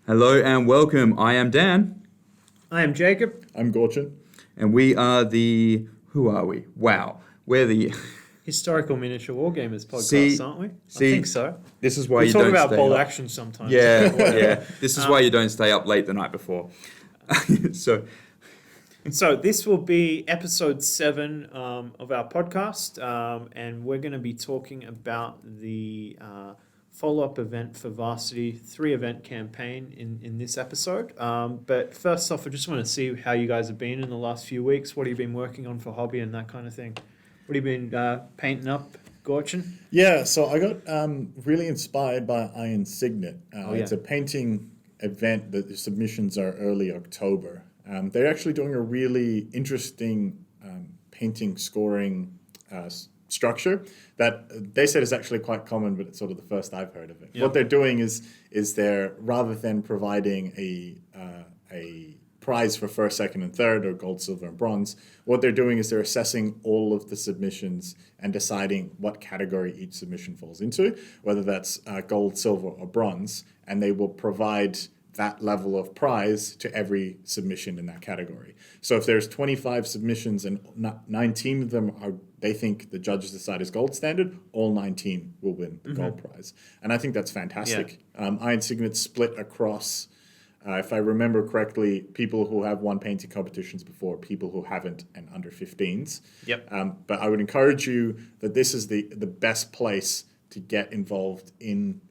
Hello and welcome. I am Dan. I am Jacob. I'm Gorchin. And we are the... Who are we? Wow. We're the... Historical Miniature Wargamers podcast, aren't we? I think so. This is why we you talk don't about stay bold up. action sometimes. Yeah, yeah. This is why you don't stay up late the night before. So this will be episode 7 of our podcast, and we're going to be talking about the follow-up event for Varsity 3-event campaign in this episode. But first off, I just want to see how you guys have been in the last few weeks. What have you been working on for hobby and that kind of thing? What have you been painting up, Gorchin? Yeah, so I got really inspired by Iron Signet. It's a painting event that the submissions are early October. They're actually doing a really interesting painting scoring structure that they said is actually quite common, but it's sort of the first I've heard of it. Yep. What they're doing is they're, rather than providing a prize for first, second, and third, or gold, silver, and bronze, what they're doing is they're assessing all of the submissions and deciding what category each submission falls into, whether that's gold, silver, or bronze, and they will provide that level of prize to every submission in that category. So if there's 25 submissions and 19 of them are, they think the judges decide is gold standard, all 19 will win the gold prize. And I think that's fantastic. Yeah. Iron Signet split across, if I remember correctly, people who have won painting competitions before, people who haven't, and under 15s. Yep. But I would encourage you that this is the best place to get involved in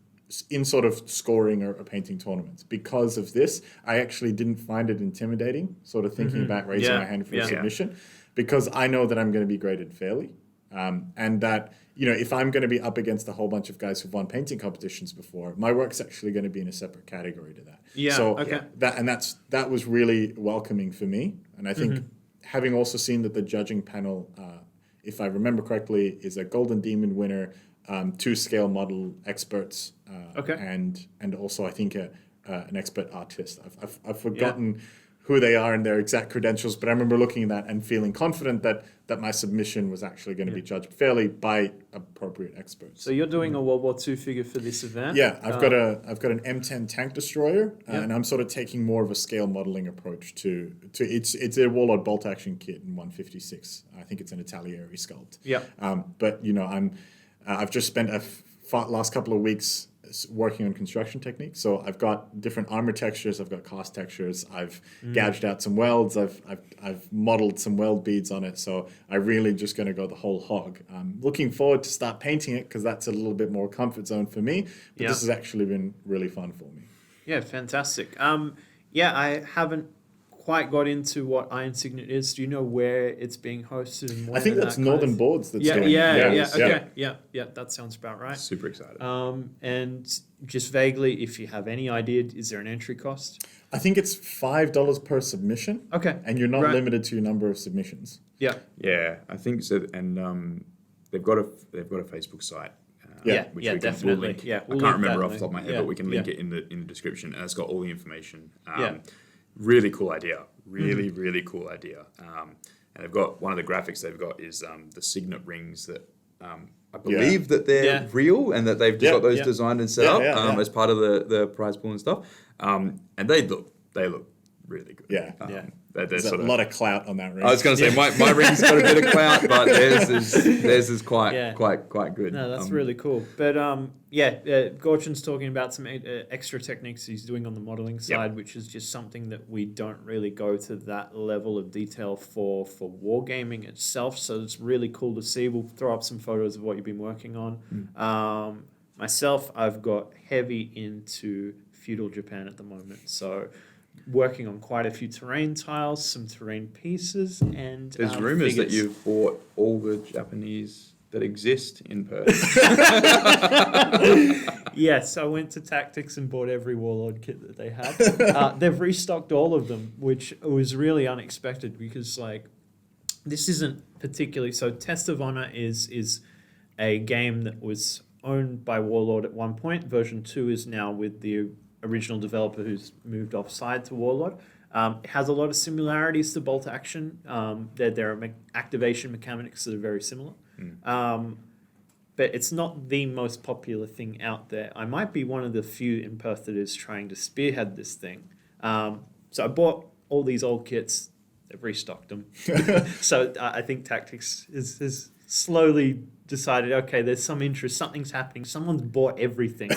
sort of scoring or painting tournaments. Because of this, I actually didn't find it intimidating, sort of thinking about raising my hand for a submission, because I know that I'm going to be graded fairly. And that, you know, if I'm going to be up against a whole bunch of guys who've won painting competitions before, my work's actually going to be in a separate category to that. Yeah, so okay. That was really welcoming for me. And I think having also seen that the judging panel, if I remember correctly, is a Golden Demon winner, 2 scale model experts, and also I think an expert artist. I've forgotten who they are and their exact credentials, but I remember looking at that and feeling confident that my submission was actually going to be judged fairly by appropriate experts. So you're doing a World War II figure for this event? Yeah, I've got an M10 tank destroyer, and I'm sort of taking more of a scale modeling approach to it's a Warlord bolt action kit in 156. I think it's an Italieri sculpt. Yeah. But you know, I've just spent last couple of weeks working on construction techniques. So I've got different armor textures. I've got cast textures. I've gouged out some welds. I've modeled some weld beads on it. So I'm really just going to go the whole hog. I'm looking forward to start painting it because that's a little bit more comfort zone for me. But this has actually been really fun for me. Yeah, fantastic. I haven't quite got into what Iron Signet is. Do you know where it's being hosted and when? I think that's Northern Boards that's doing it. Yeah, that sounds about right. super excited. And just vaguely, if you have any idea, is there an entry cost? I think it's $5 per submission. Okay. And you're not limited to your number of submissions. Yeah. Yeah, I think so. And they've got a Facebook site. Which we definitely. We'll link. Yeah, I can't remember off the top of my head, but we can link it in the description. And it's got all the information. Really cool idea. Really cool idea. And they've got one of the graphics they've got is the signet rings that I believe that they're real and that they've got those designed and set up as part of the prize pool and stuff. And they look really good. There's a lot of clout on that ring. I was going to say my ring's got a bit of clout, but theirs is quite good. No, that's really cool. But Gorchin's talking about some extra techniques he's doing on the modeling side, which is just something that we don't really go to that level of detail for wargaming itself. So it's really cool to see. We'll throw up some photos of what you've been working on. Myself, I've got heavy into feudal Japan at the moment, so working on quite a few terrain tiles, some terrain pieces, and there's rumours that you've bought all the Japanese that exist in Perth. Yes, I went to Tactics and bought every Warlord kit that they had. They've restocked all of them, which was really unexpected because this isn't particularly so. Test of Honor is a game that was owned by Warlord at one point. Version 2 is now with the original developer who's moved offside to Warlord. It has a lot of similarities to bolt action. There are activation mechanics that are very similar. but it's not the most popular thing out there. I might be one of the few in Perth that is trying to spearhead this thing. So I bought all these old kits. They've restocked them. So I think Tactics is slowly decided, okay, there's some interest, something's happening, someone's bought everything.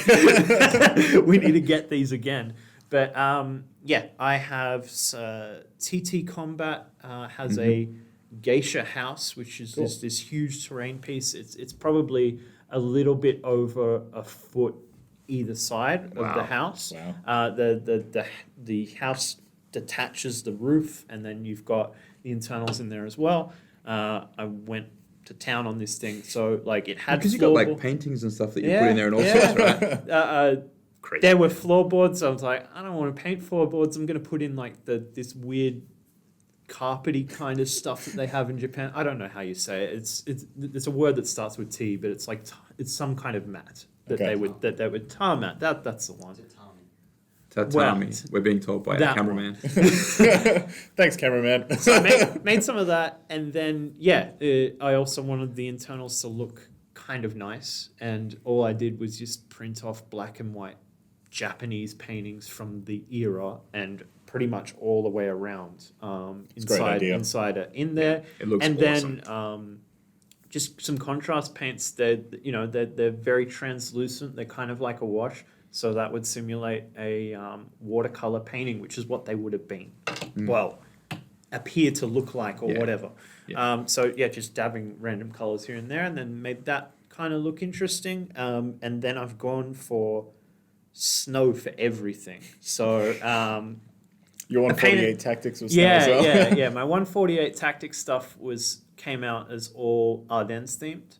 We need to get these again. But I have TT Combat has a geisha house, which is this huge terrain piece. It's probably a little bit over a foot either side of the house. Wow. The house detaches the roof, and then you've got the internals in there as well. I went to town on this thing, so like it had because you got like paintings and stuff that you put in there and all sorts, right? There were floorboards. I was like, I don't want to paint floorboards. I'm going to put in like this weird carpety kind of stuff that they have in Japan. I don't know how you say it. It's a word that starts with T, but it's like it's some kind of mat that they would tarmat. That's the one. Tatami. We're being told by a cameraman. Thanks, cameraman. So I made some of that, and then I also wanted the internals to look kind of nice, and all I did was just print off black and white Japanese paintings from the era, and pretty much all the way around inside in there. It looks and awesome. Then just some contrast paints. They're very translucent. They're kind of like a wash. So that would simulate a watercolor painting, which is what they would have been. Well, appear to look like or whatever. Yeah. Just dabbing random colors here and there, and then made that kind of look interesting. And then I've gone for snow for everything. So your 148 tactics was snow as well? Yeah. My 148 tactics stuff came out as all Ardennes themed.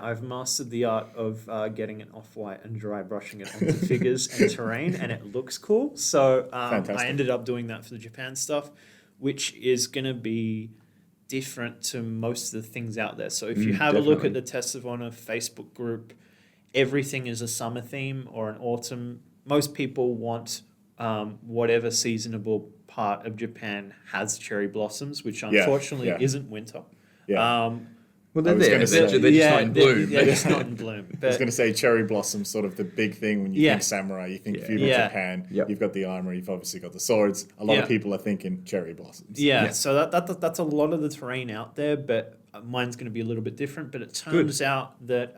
I've mastered the art of getting it off-white and dry brushing it onto figures and terrain, and it looks cool. So I ended up doing that for the Japan stuff, which is going to be different to most of the things out there. So if you have a look at the Tests of Honor Facebook group, everything is a summer theme or an autumn. Most people want whatever seasonable part of Japan has cherry blossoms, which unfortunately isn't winter. Yeah. Well, they're there. They're just not in bloom. They're just not in bloom. I was going to say cherry blossom, sort of the big thing when you think samurai, you think feudal Japan. Yep. You've got the armor, you've obviously got the swords. A lot of people are thinking cherry blossoms. So that's a lot of the terrain out there, but mine's going to be a little bit different. But it turns out that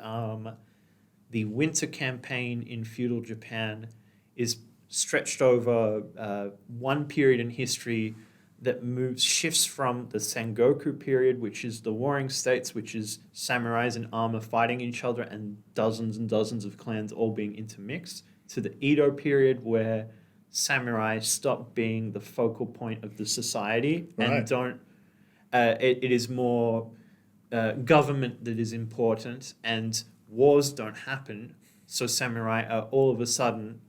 the winter campaign in feudal Japan is stretched over one period in history that shifts from the Sengoku period, which is the warring states, which is samurais in armor fighting each other and dozens of clans all being intermixed, to the Edo period, where samurai stop being the focal point of the society and don't. It is more government that is important, and wars don't happen. So samurai are all of a sudden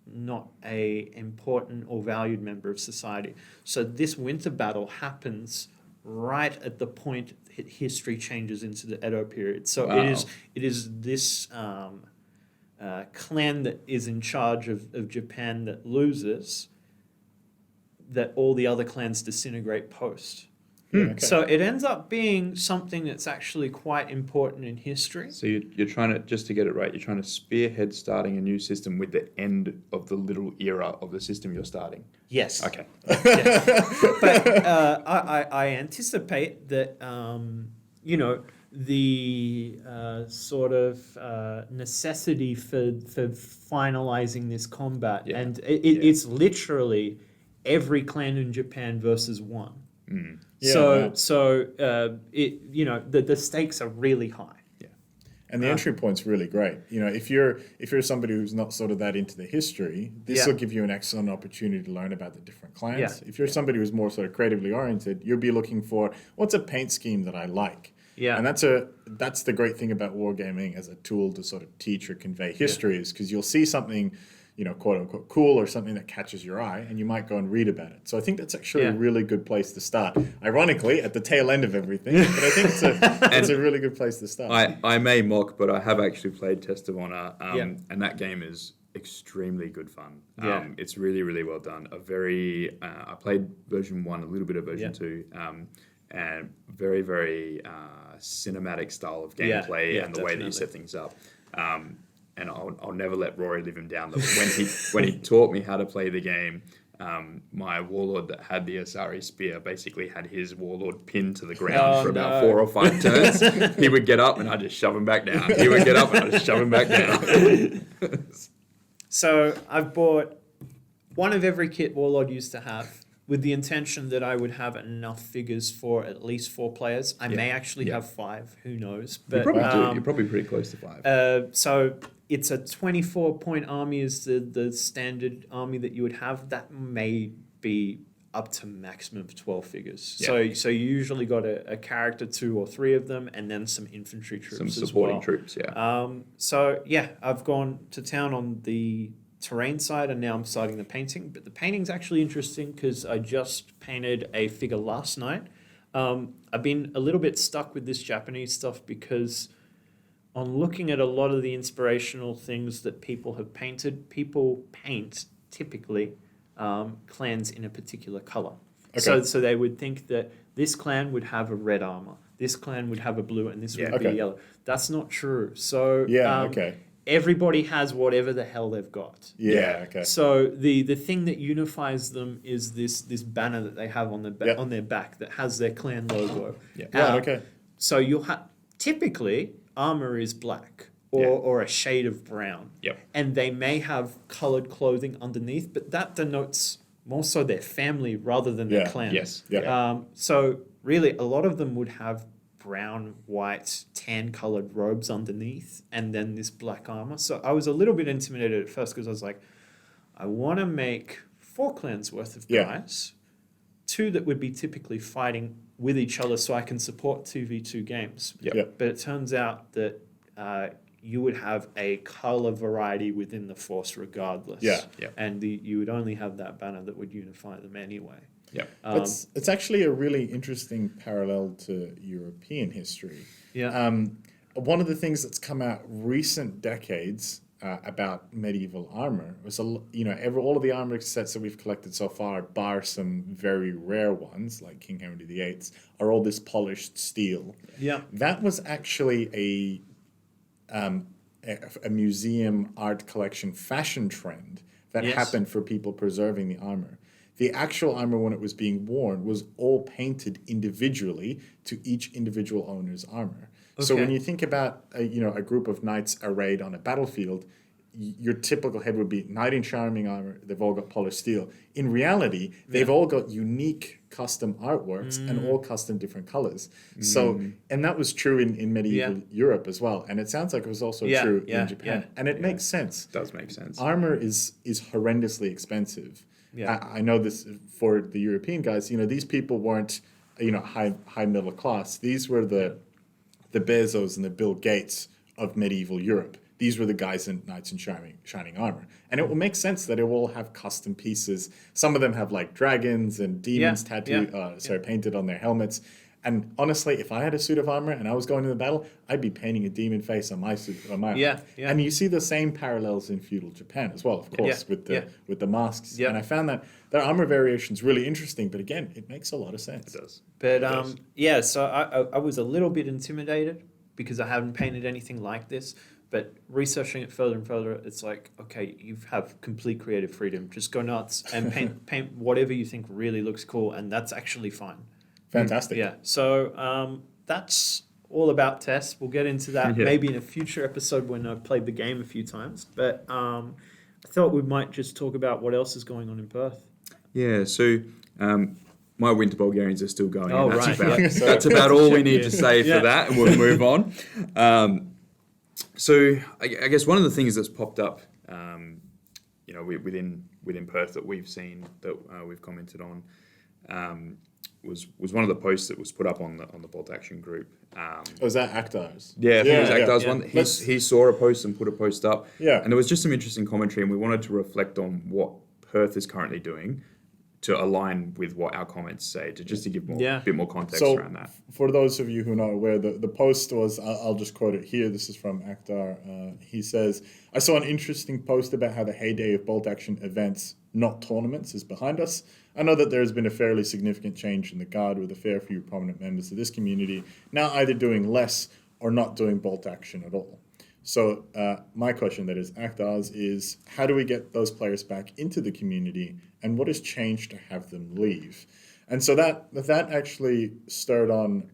not a important or valued member of society. So this winter battle happens right at the point history changes into the Edo period. So it is this clan that is in charge of Japan that loses, that all the other clans disintegrate post. So it ends up being something that's actually quite important in history. So you're trying to, just to get it right, you're trying to spearhead starting a new system with the end of the little era of the system you're starting. Yes. Okay. But I anticipate that, the sort of necessity for finalizing this combat. Yeah. And it's literally every clan in Japan versus one. The stakes are really high. Yeah, and the entry point's really great. If you're somebody who's not sort of that into the history, this will give you an excellent opportunity to learn about the different clans. Yeah. If you're somebody who's more sort of creatively oriented, you'll be looking for what's a paint scheme that I like. Yeah, and that's the great thing about wargaming as a tool to sort of teach or convey history is because you'll see something, quote unquote cool or something that catches your eye, and you might go and read about it. So I think that's actually a really good place to start. Ironically, at the tail end of everything, but I think it's a really good place to start. I may mock, but I have actually played Test of Honor, and that game is extremely good fun. It's really, really well done. I played version 1, a little bit of version 2. and very, very cinematic style of gameplay and the way that you set things up. And I'll never let Rory live him down. When he taught me how to play the game, my Warlord that had the Asari spear basically had his Warlord pinned to the ground for about 4 or 5 turns. He would get up and I'd just shove him back down. He would get up and I'd just shove him back down. So I've bought one of every kit Warlord used to have, with the intention that I would have enough figures for at least 4 players. I may actually have 5, who knows. But, you probably do. You're probably pretty close to 5. So it's a 24-point army is the standard army that you would have. That may be up to maximum of 12 figures. Yeah. So you usually got a character, 2 or 3 of them, and then some infantry troops some supporting troops, So yeah, I've gone to town on the terrain side, and now I'm starting the painting. But the painting's actually interesting because I just painted a figure last night. I've been a little bit stuck with this Japanese stuff because on looking at a lot of the inspirational things that people have painted, people paint typically clans in a particular color. Okay. So they would think that this clan would have a red armor, this clan would have a blue, and this would be yellow. That's not true. So everybody has whatever the hell they've got. So the thing that unifies them is this banner that they have on on their back that has their clan logo. So you'll have typically armor is black or a shade of brown. And they may have colored clothing underneath, but that denotes more so their family rather than their clan. So really, a lot of them would have brown, white, tan colored robes underneath, and then this black armor. So I was a little bit intimidated at first because I was like, I want to make 4 clans worth of guys, 2 that would be typically fighting with each other so I can support 2v2 games. But it turns out that you would have a color variety within the force regardless. And you would only have that banner that would unify them anyway. It's actually a really interesting parallel to European history. One of the things that's come out recent decades about medieval armor was all of the armor sets that we've collected so far, bar some very rare ones like King Henry VIII, are all this polished steel. That was actually a museum art collection fashion trend that happened for people preserving the armor. The actual armor, when it was being worn, was all painted individually to each individual owner's armor. So when you think about a group of knights arrayed on a battlefield, your typical head would be knight in charming armor. They've all got polished steel. In reality, they've all got unique custom artworks and all custom different colors. So, and that was true in medieval Europe as well. And it sounds like it was also true in Japan. And it makes sense. It does make sense. Armor is horrendously expensive. I know this for the European guys. These people weren't, high middle class. These were the Bezos and the Bill Gates of medieval Europe. These were the guys in knights in shining armor. And it will make sense that it will all have custom pieces. Some of them have like dragons and demons painted on their helmets. And honestly, if I had a suit of armor and I was going to the battle, I'd be painting a demon face on my suit. On my And you see the same parallels in feudal Japan as well, of course, with the masks. And I found that their armor variation is really interesting. But again, it makes a lot of sense. It does. But so I was a little bit intimidated because I haven't painted anything like this. But researching it further and further, it's like, okay, you have complete creative freedom. Just go nuts and paint whatever you think really looks cool, and that's actually fine. Fantastic. So that's all about Tess. We'll get into that maybe in a future episode when I've played the game a few times. But I thought we might just talk about what else is going on in Perth. So my winter Bulgarians are still going. Oh, that's about all we need to say for that, and we'll move on. So I guess one of the things that's popped up, within Perth that we've seen that we've commented on, was one of the posts that was put up on the boltaction group. Was that Akhtar's? Yeah, I think it was Akhtar's one. He saw a post and put a post up. And there was just some interesting commentary, and we wanted to reflect on what Perth is currently doing, to align with what our comments say, to give a bit more context around that. For those of you who are not aware, the post was, I'll just quote it here. This is from Akhtar. He says, I saw an interesting post about how the heyday of bolt action events, not tournaments, is behind us. I know that there has been a fairly significant change in the guard with a fair few prominent members of this community now either doing less or not doing bolt action at all. So my question, that is Akhtar's, is how do we get those players back into the community, and what has changed to have them leave? And so that actually stirred on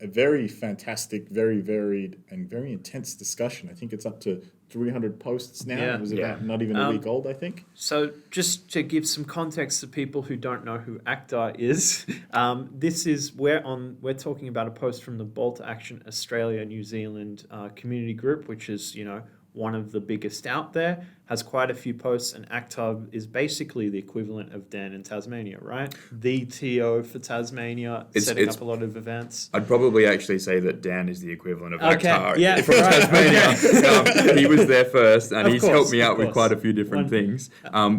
a very fantastic, very varied, and very intense discussion. I think it's up to 300 posts now. Yeah. It was about not even a week old, I think. So just to give some context to people who don't know who Akhtar is, we're talking about a post from the Bolt Action Australia New Zealand community group, which is, one of the biggest out there, has quite a few posts, and Akhtar is basically the equivalent of Dan in Tasmania, right? The TO for Tasmania, setting up a lot of events. I'd probably actually say that Dan is the equivalent of Akhtar from Tasmania. Okay. He was there first, and he's helped me out course. with quite a few different things.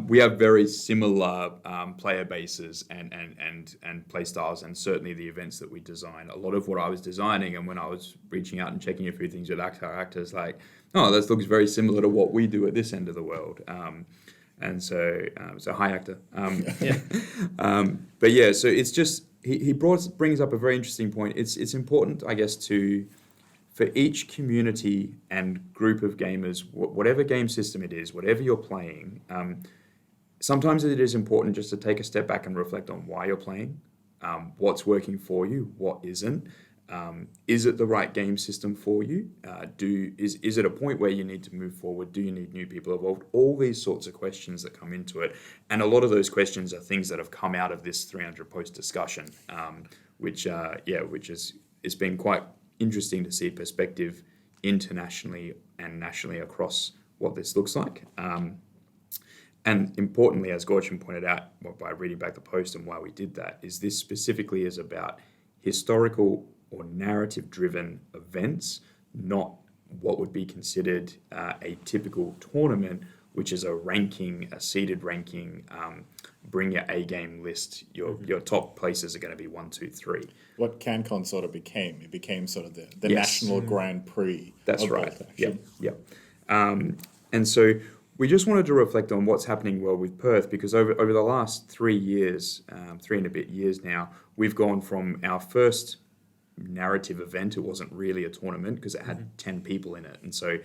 We have very similar player bases and play styles, and certainly the events that we design. A lot of what I was designing, and when I was reaching out and checking a few things with Akhtar's like, oh, this looks very similar to what we do at this end of the world. And so hi, Akhtar. But yeah, so it's just, he brings up a very interesting point. It's important, I guess, for each community and group of gamers, whatever game system it is, whatever you're playing, sometimes it is important just to take a step back and reflect on why you're playing, what's working for you, what isn't. Is it the right game system for you? Is it a point where you need to move forward? Do you need new people involved? All these sorts of questions that come into it. And a lot of those questions are things that have come out of this 300 post discussion, which it's been quite interesting to see perspective internationally and nationally across what this looks like. And importantly, as Gorchin pointed out by reading back the post and why we did that, is this specifically is about historical or narrative-driven events, not what would be considered a typical tournament, which is a seeded ranking, bring your A-game list. Your top places are going to be 1, 2, 3. What CanCon sort of became. It became sort of the National Grand Prix. That's right. Yep. And so we just wanted to reflect on what's happening well with Perth, because over the last 3 years, 3 and a bit years now, we've gone from our first narrative event. It wasn't really a tournament because it had 10 people in it. And so,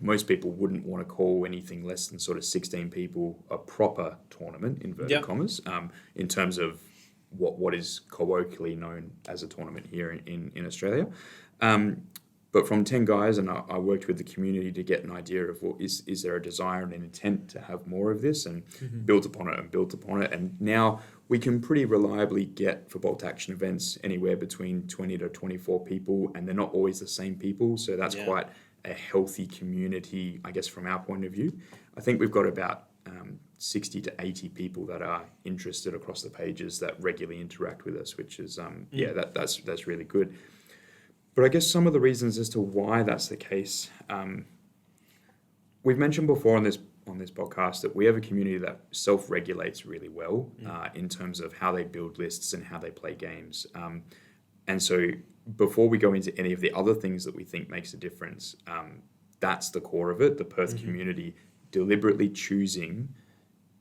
most people wouldn't want to call anything less than sort of 16 people a proper tournament, inverted commas, in terms of what is colloquially known as a tournament here in Australia. But from 10 guys, and I worked with the community to get an idea of, is there a desire and an intent to have more of this, and built upon it. And now we can pretty reliably get, for bolt action events, anywhere between 20 to 24 people, and they're not always the same people. So that's quite a healthy community, I guess, from our point of view. I think we've got about 60 to 80 people that are interested across the pages that regularly interact with us, which is, that's really good. But I guess some of the reasons as to why that's the case, we've mentioned before on this podcast that we have a community that self-regulates really well in terms of how they build lists and how they play games. And so before we go into any of the other things that we think makes a difference, that's the core of it, the Perth community deliberately choosing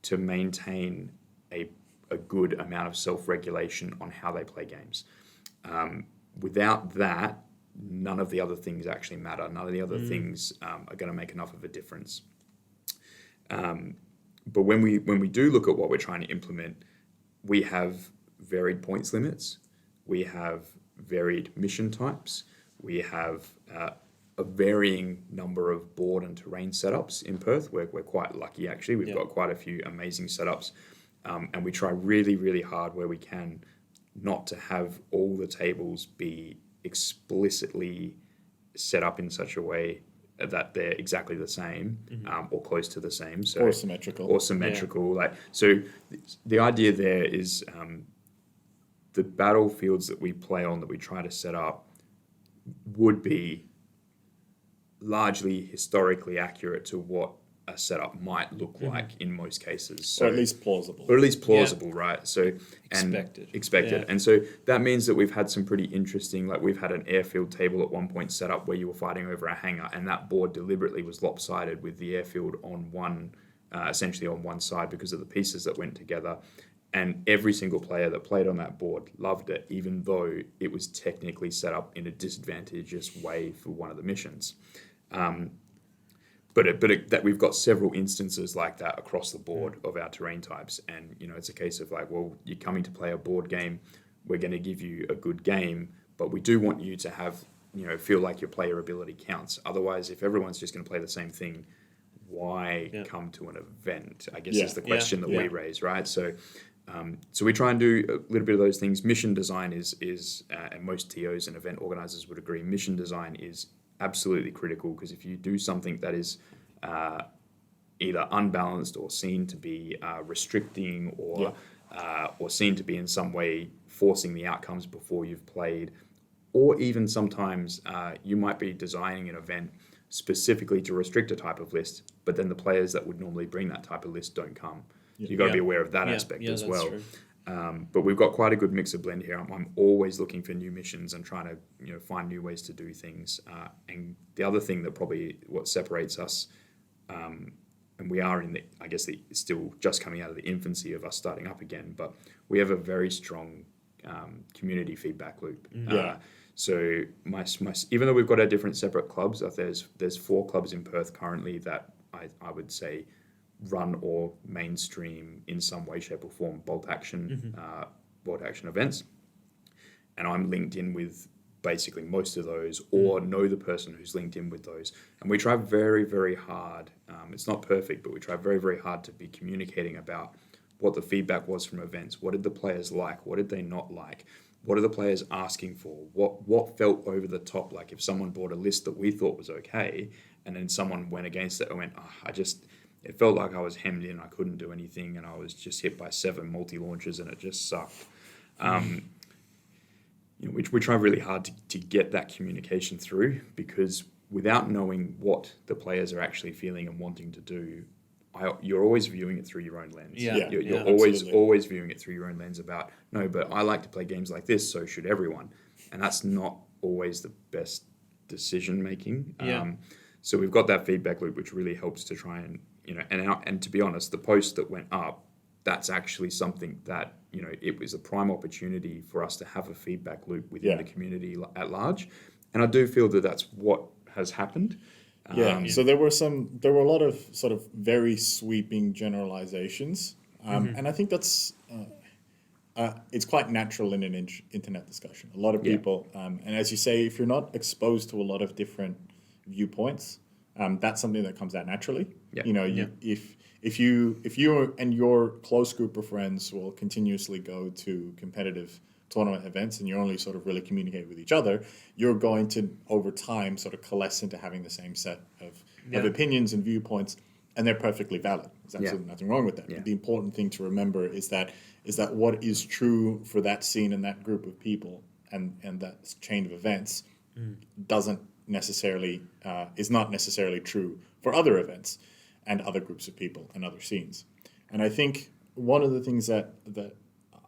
to maintain a good amount of self-regulation on how they play games. Without that, none of the other things actually matter. None of the other things are going to make enough of a difference. But when we do look at what we're trying to implement, we have varied points limits. We have varied mission types. We have a varying number of board and terrain setups in Perth. We're quite lucky, actually. We've got quite a few amazing setups. And we try really, really hard where we can not to have all the tables be explicitly set up in such a way that they're exactly the same or close to the same. So, or symmetrical. Yeah. So the idea there is the battlefields that we play on, that we try to set up, would be largely historically accurate to what a setup might look like in most cases. So, or at least plausible. Right? So expected. Yeah. And so that means that we've had some pretty interesting, like we've had an airfield table at one point set up where you were fighting over a hangar, and that board deliberately was lopsided with the airfield on one, essentially on one side because of the pieces that went together. And every single player that played on that board loved it, even though it was technically set up in a disadvantageous way for one of the missions. But that we've got several instances like that across the board of our terrain types. And, it's a case of like, well, you're coming to play a board game. We're going to give you a good game, but we do want you to have, feel like your player ability counts. Otherwise, if everyone's just going to play the same thing, why come to an event? I guess is the question that we raise, right? So we try and do a little bit of those things. Mission design is and most TOs and event organizers would agree, mission design is absolutely critical, because if you do something that is either unbalanced or seen to be restricting or seen to be in some way forcing the outcomes before you've played, or even sometimes you might be designing an event specifically to restrict a type of list, but then the players that would normally bring that type of list don't come. You've got to be aware of that aspect as well. But we've got quite a good mix of blend here. I'm always looking for new missions and trying to find new ways to do things. And the other thing that probably what separates us, and we are in still just coming out of the infancy of us starting up again, but we have a very strong community feedback loop. So even though we've got our different separate clubs, there's 4 clubs in Perth currently that I would say run or mainstream in some way, shape or form bolt action events, and I'm linked in with basically most of those, or know the person who's linked in with those, and we try very, very hard, it's not perfect, but we try very, very hard to be communicating about what the feedback was from events. What did the players like? What did they not like? What are the players asking for? What felt over the top? Like if someone brought a list that we thought was okay, and then someone went against it and went, it felt like I was hemmed in, I couldn't do anything, and I was just hit by 7 multi-launchers and it just sucked. We try really hard to get that communication through, because without knowing what the players are actually feeling and wanting to do, you're always viewing it through your own lens. You're always viewing it through your own lens about, no, but I like to play games like this, so should everyone. And that's not always the best decision making. So we've got that feedback loop, which really helps to try and, and to be honest, the post that went up, that's actually something that, it was a prime opportunity for us to have a feedback loop within the community at large. And I do feel that that's what has happened. So there were a lot of sort of very sweeping generalizations. And I think that's, it's quite natural in an internet discussion. A lot of people, and as you say, if you're not exposed to a lot of different viewpoints, that's something that comes out naturally. If you and your close group of friends will continuously go to competitive tournament events and you only sort of really communicate with each other, you're going to over time sort of coalesce into having the same set of opinions and viewpoints, and they're perfectly valid. There's absolutely nothing wrong with that. But the important thing to remember is that what is true for that scene and that group of people and that chain of events doesn't necessarily is not necessarily true for other events and other groups of people and other scenes. And I think one of the things that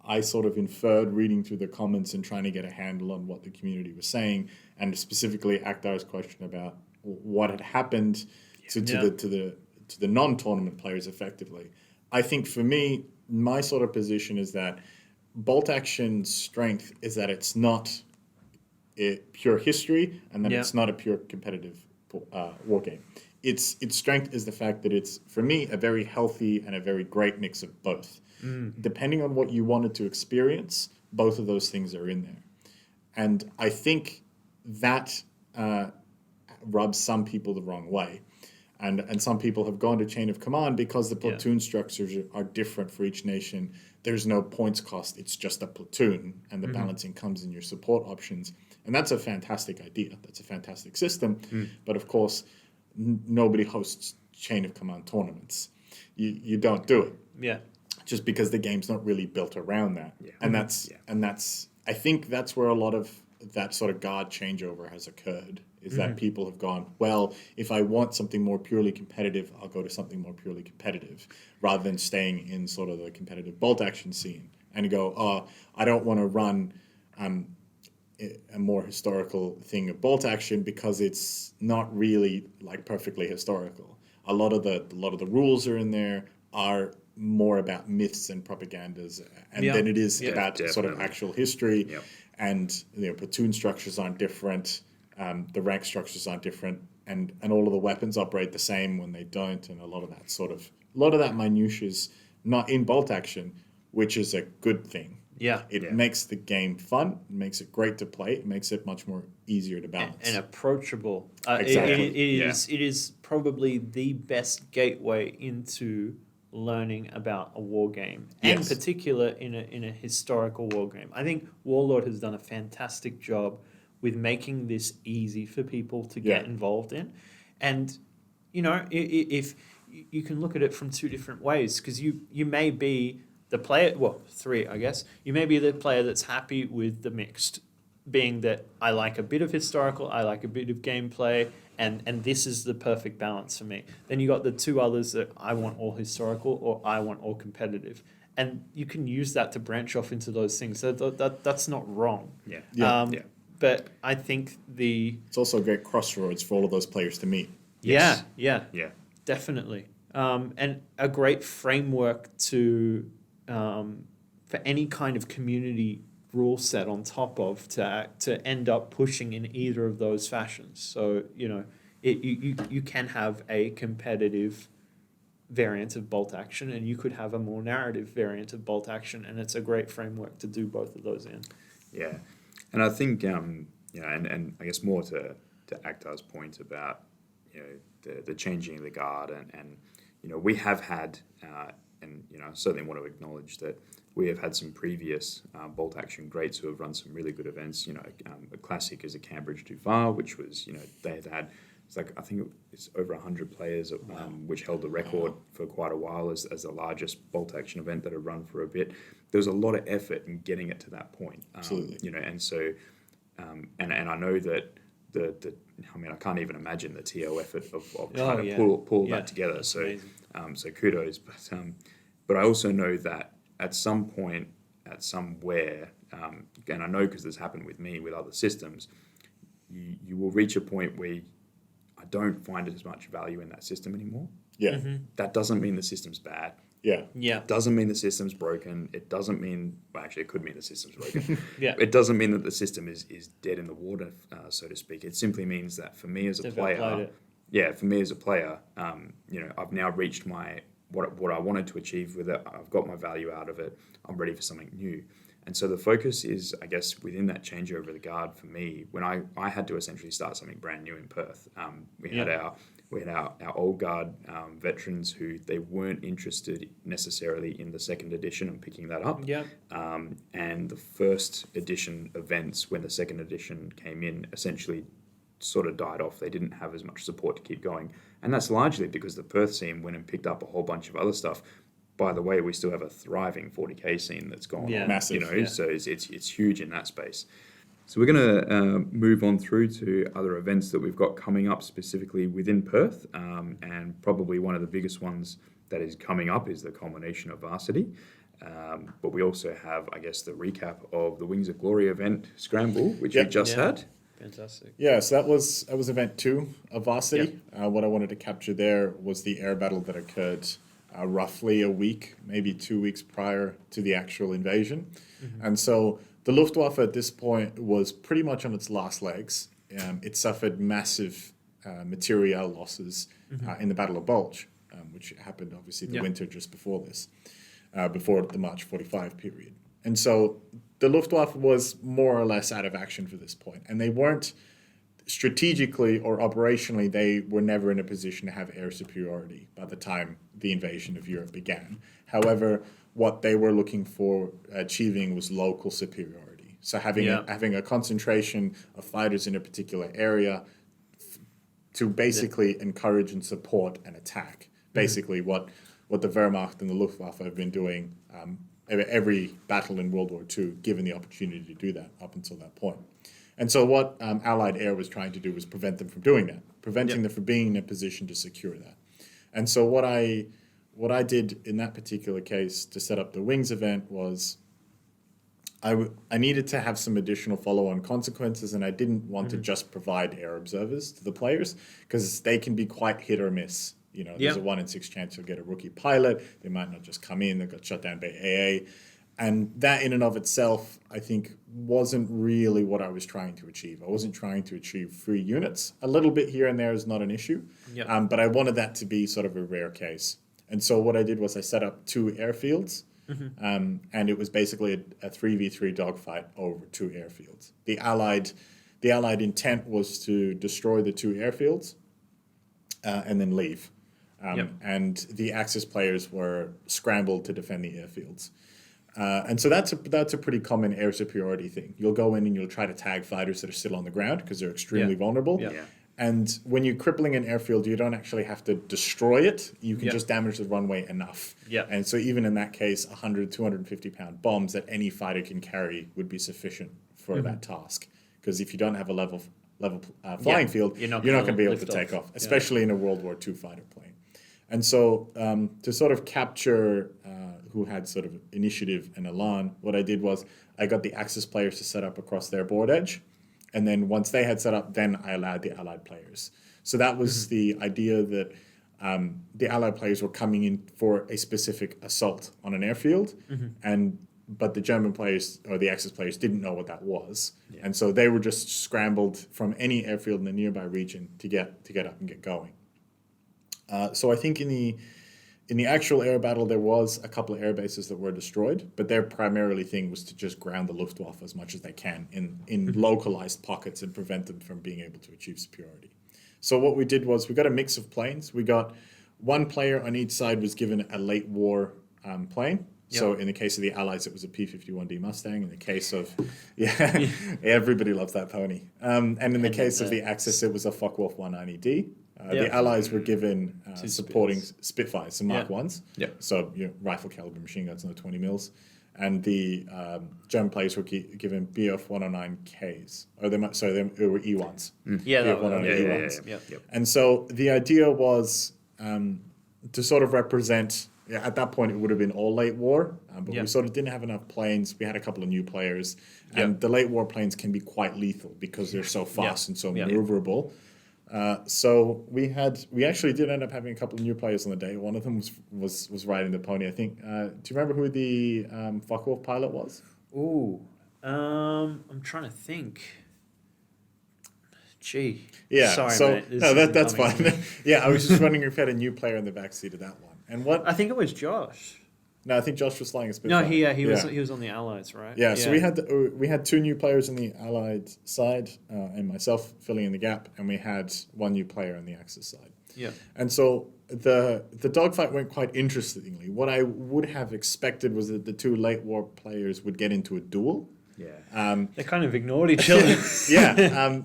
I sort of inferred reading through the comments and trying to get a handle on what the community was saying, and specifically Akhtar's question about what had happened to the non-tournament players effectively. I think for me, my sort of position is that bolt action's strength is that it's not a pure history, and that it's not a pure competitive war game. Its strength is the fact that it's, for me, a very healthy and a very great mix of both. Depending on what you wanted to experience, both of those things are in there. And I think that rubs some people the wrong way. And some people have gone to chain of command because the platoon structures are different for each nation. There's no points cost. It's just a platoon, and the balancing comes in your support options. And that's a fantastic idea. That's a fantastic system. But of course, nobody hosts chain of command tournaments. You don't do it. Just because the game's not really built around that. And that's I think that's where a lot of that sort of guard changeover has occurred, is that people have gone, well, if I want something more purely competitive, I'll go to something more purely competitive, rather than staying in sort of the competitive bolt action scene and go, oh, I don't want to run a more historical thing of bolt action because it's not really like perfectly historical. A lot of the rules are in there are more about myths and propagandas, and then it is about sort of actual history. And platoon structures aren't different, the rank structures aren't different, and all of the weapons operate the same when they don't, and a lot of that minutiae is not in bolt action, which is a good thing. It makes the game fun, it makes it great to play, it makes it much more easier to balance. And approachable. Exactly. It is probably the best gateway into learning about a war game, and in particular in a historical war game. I think Warlord has done a fantastic job with making this easy for people to get involved in. And, if you can look at it from two different ways, because you may be the player, well, three, I guess. You may be the player that's happy with the mixed, being that I like a bit of historical, I like a bit of gameplay, and this is the perfect balance for me. Then you got the two others that I want all historical or I want all competitive. And you can use that to branch off into those things. So that's not wrong. But I think it's also a great crossroads for all of those players to meet. Yeah, definitely. And a great framework to for any kind of community rule set on top of to end up pushing in either of those fashions. So you can have a competitive variant of bolt action, and you could have a more narrative variant of bolt action, and it's a great framework to do both of those in. Yeah, and I think and I guess more to Akhtar's point about the changing of the guard, and we have had and I certainly want to acknowledge that we have had some previous bolt action greats who have run some really good events. A classic is a Cambridge Too Far, which was they had it's like I think it's over 100 players, which held the record for quite a while as the largest bolt action event that had run for a bit. There was a lot of effort in getting it to that point. Absolutely. And so and I know that I can't even imagine the TO effort of trying to pull that together. So so kudos, but I also know that at some point, at somewhere, and I know because this happened with me with other systems, you will reach a point where I don't find as much value in that system anymore. That doesn't mean the system's bad. It doesn't mean the system's broken. It doesn't mean, well, actually, it could mean the system's broken. It doesn't mean that the system is dead in the water, so to speak. It simply means that for me as a player, I've now reached my what I wanted to achieve with it. I've got my value out of it. I'm ready for something new. And so the focus is, I guess, within that changeover of the guard for me, when I had to essentially start something brand new in Perth. We had our old guard veterans who they weren't interested necessarily in the second edition and picking that up. And the first edition events, when the second edition came in, essentially sort of died off. They didn't have as much support to keep going. And that's largely because the Perth scene went and picked up a whole bunch of other stuff. By the way, we still have a thriving 40k scene that's gone on, massive, so it's huge in that space. So we're going to move on through to other events that we've got coming up specifically within Perth, and probably one of the biggest ones that is coming up is the culmination of Varsity. But we also have, I guess, the recap of the Wings of Glory event, Scramble, which we just had. Fantastic. Yeah, so that was event 2 of Varsity. What I wanted to capture there was the air battle that occurred roughly a week, maybe 2 weeks prior to the actual invasion. And so the Luftwaffe at this point was pretty much on its last legs. It suffered massive material losses in the Battle of Bulge, which happened obviously the winter just before this, before the March 45 period. And so the Luftwaffe was more or less out of action for this point. And they weren't strategically or operationally, they were never in a position to have air superiority by the time the invasion of Europe began. However, what they were looking for achieving was local superiority. So having a concentration of fighters in a particular area to basically encourage and support an attack. Basically what the Wehrmacht and the Luftwaffe have been doing every battle in World War II, given the opportunity to do that up until that point. And so what Allied Air was trying to do was prevent them from doing that, preventing them from being in a position to secure that. And so what I did in that particular case to set up the Wings event was I needed to have some additional follow-on consequences, and I didn't want to just provide air observers to the players because they can be quite hit or miss. There's a 1 in 6 chance you'll get a rookie pilot. They might not just come in. They got shut down by AA. And that in and of itself, I think, wasn't really what I was trying to achieve. I wasn't trying to achieve free units. A little bit here and there is not an issue, but I wanted that to be sort of a rare case. And so what I did was I set up 2 airfields, and it was basically a 3v3 dogfight over 2 airfields. The Allied intent was to destroy the 2 airfields and then leave. And the Axis players were scrambled to defend the airfields. And so that's a pretty common air superiority thing. You'll go in and you'll try to tag fighters that are still on the ground because they're extremely vulnerable. And when you're crippling an airfield, you don't actually have to destroy it. You can just damage the runway enough. And so even in that case, 100, 250-pound bombs that any fighter can carry would be sufficient for that task. Because if you don't have a level flying field, you're not going to be able to take off, especially in a World War II fighter plane. And so to sort of capture who had sort of initiative and elan, what I did was I got the Axis players to set up across their board edge. And then once they had set up, then I allowed the Allied players. So that was the idea that the Allied players were coming in for a specific assault on an airfield. But the German players or the Axis players didn't know what that was. And so they were just scrambled from any airfield in the nearby region to get up and get going. So I think in the actual air battle, there was a couple of air bases that were destroyed, but their primarily thing was to just ground the Luftwaffe as much as they can in localized pockets and prevent them from being able to achieve superiority. So what we did was we got a mix of planes. We got one player on each side was given a late war plane. So in the case of the Allies, it was a P-51D Mustang. In the case of, everybody loves that pony. And in the case of the Axis, it was a Focke-Wulf 190D. The Allies were given supporting Spitfires, some Mark 1s. So rifle caliber machine guns, no 20 mils. And the German players were given BF 109Ks. Or they were E1s. BF 109 E1s. And so the idea was to sort of represent. At that point, it would have been all late war, but we sort of didn't have enough planes. We had a couple of new players, and the late war planes can be quite lethal because they're so fast and so maneuverable. So we actually did end up having a couple of new players on the day. One of them was riding the pony, I think. Do you remember who the Focke-Wulf pilot was? I'm trying to think. Gee. Yeah. Sorry, mate. That's fine. I was just wondering if you had a new player in the backseat of that one. And what? I think it was Josh. No, I think Josh was flying a Spitfire. No, he was on the Allies, right? So we had 2 new players on the Allied side, and myself filling in the gap, and we had 1 new player on the Axis side. And so the dogfight went quite interestingly. What I would have expected was that the 2 late war players would get into a duel. They kind of ignored each other.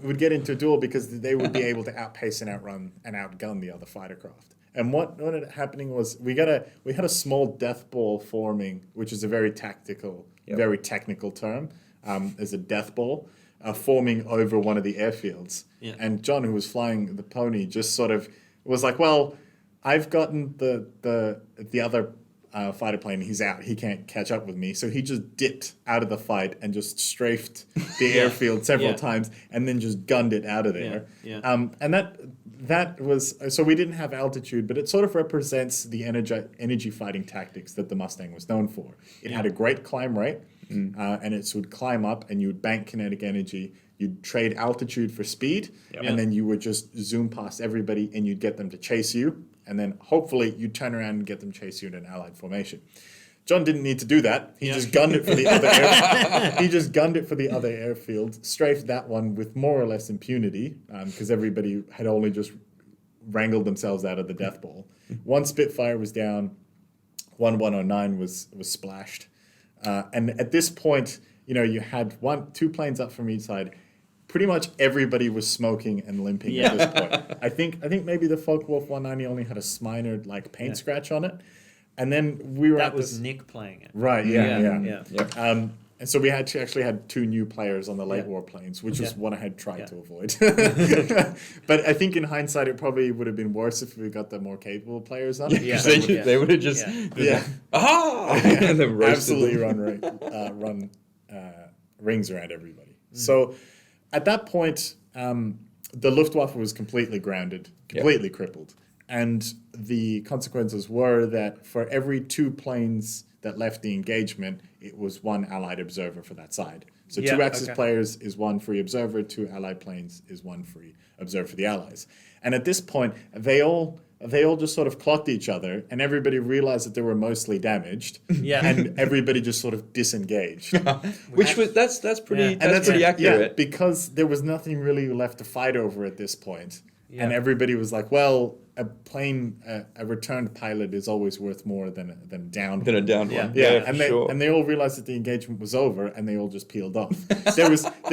Would get into a duel because they would be able to outpace and outrun and outgun the other fighter craft. And what ended up happening was we had a small death ball forming, which is a very tactical, very technical term, as a death ball forming over one of the airfields. And John, who was flying the pony, just sort of was like, "Well, I've gotten the other fighter plane. He's out. He can't catch up with me." So he just dipped out of the fight and just strafed the airfield several times, and then just gunned it out of there. And that was, so we didn't have altitude, but it sort of represents the energy fighting tactics that the Mustang was known for. It had a great climb rate, and it would climb up, and you would bank kinetic energy. You'd trade altitude for speed, and then you would just zoom past everybody, and you'd get them to chase you, and then hopefully you'd turn around and get them chase you in an allied formation. John didn't need to do that. He just gunned it for the other He just gunned it for the other airfield, strafed that one with more or less impunity, because everybody had only just wrangled themselves out of the death ball. 1 Spitfire was down, 109 was splashed. And at this point, you had 2 planes up from each side. Pretty much everybody was smoking and limping at this point. I think maybe the Focke-Wulf 190 only had a Sminered paint scratch on it. And then we were That was Nick playing it. Right, yeah. And so we actually had 2 new players on the late war planes, which is what I had tried to avoid. But I think in hindsight, it probably would have been worse if we got the more capable players on it. Yeah, they would have just and then absolutely run rings around everybody. So at that point, the Luftwaffe was completely grounded, completely crippled. And the consequences were that for every 2 planes that left the engagement, it was 1 Allied observer for that side. So 2 Axis players is 1 free observer, 2 Allied planes is 1 free observer for the Allies. And at this point, they all just sort of clocked each other, and everybody realized that they were mostly damaged. And everybody just sort of disengaged. Which was that's pretty accurate. Yeah, because there was nothing really left to fight over at this point. And everybody was like, well, a returned pilot is always worth more than a downed one. Than a downed one. And they all realized that the engagement was over, and they all just peeled off. There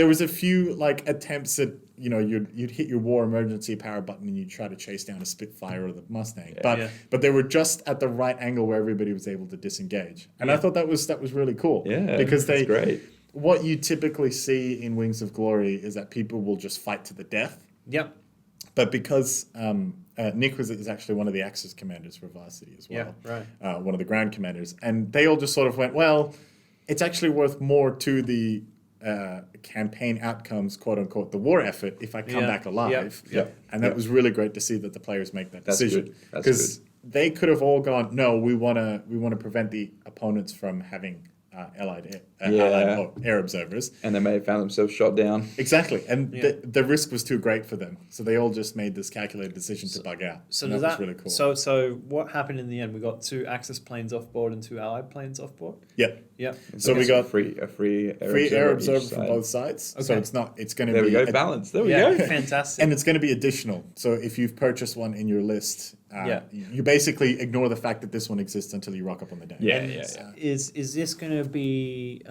was a few like attempts at, you'd hit your war emergency power button and you'd try to chase down a Spitfire or the Mustang. But they were just at the right angle where everybody was able to disengage. And I thought that was really cool. Yeah, because that's great. What you typically see in Wings of Glory is that people will just fight to the death. Yep. But because Nick is actually one of the Axis commanders for Varsity as well. Yeah, right. One of the ground commanders. And they all just sort of went, well, it's actually worth more to the campaign outcomes, quote unquote, the war effort, if I come back alive. And that was really great to see that the players make that decision. Because they could have all gone, no, we want to prevent the opponents from having Allied air observers. And they may have found themselves shot down. Exactly. And the risk was too great for them. So they all just made this calculated decision to bug out. So that was really cool. So what happened in the end? We got 2 Axis planes off board and 2 Allied planes off board? Yeah. So we got a free air observer from both sides. Okay. So it's going to be... There we go, balance. There we go. Fantastic. And it's going to be additional. So if you've purchased one in your list, you basically ignore the fact that this one exists until you rock up on the day. Is this going to be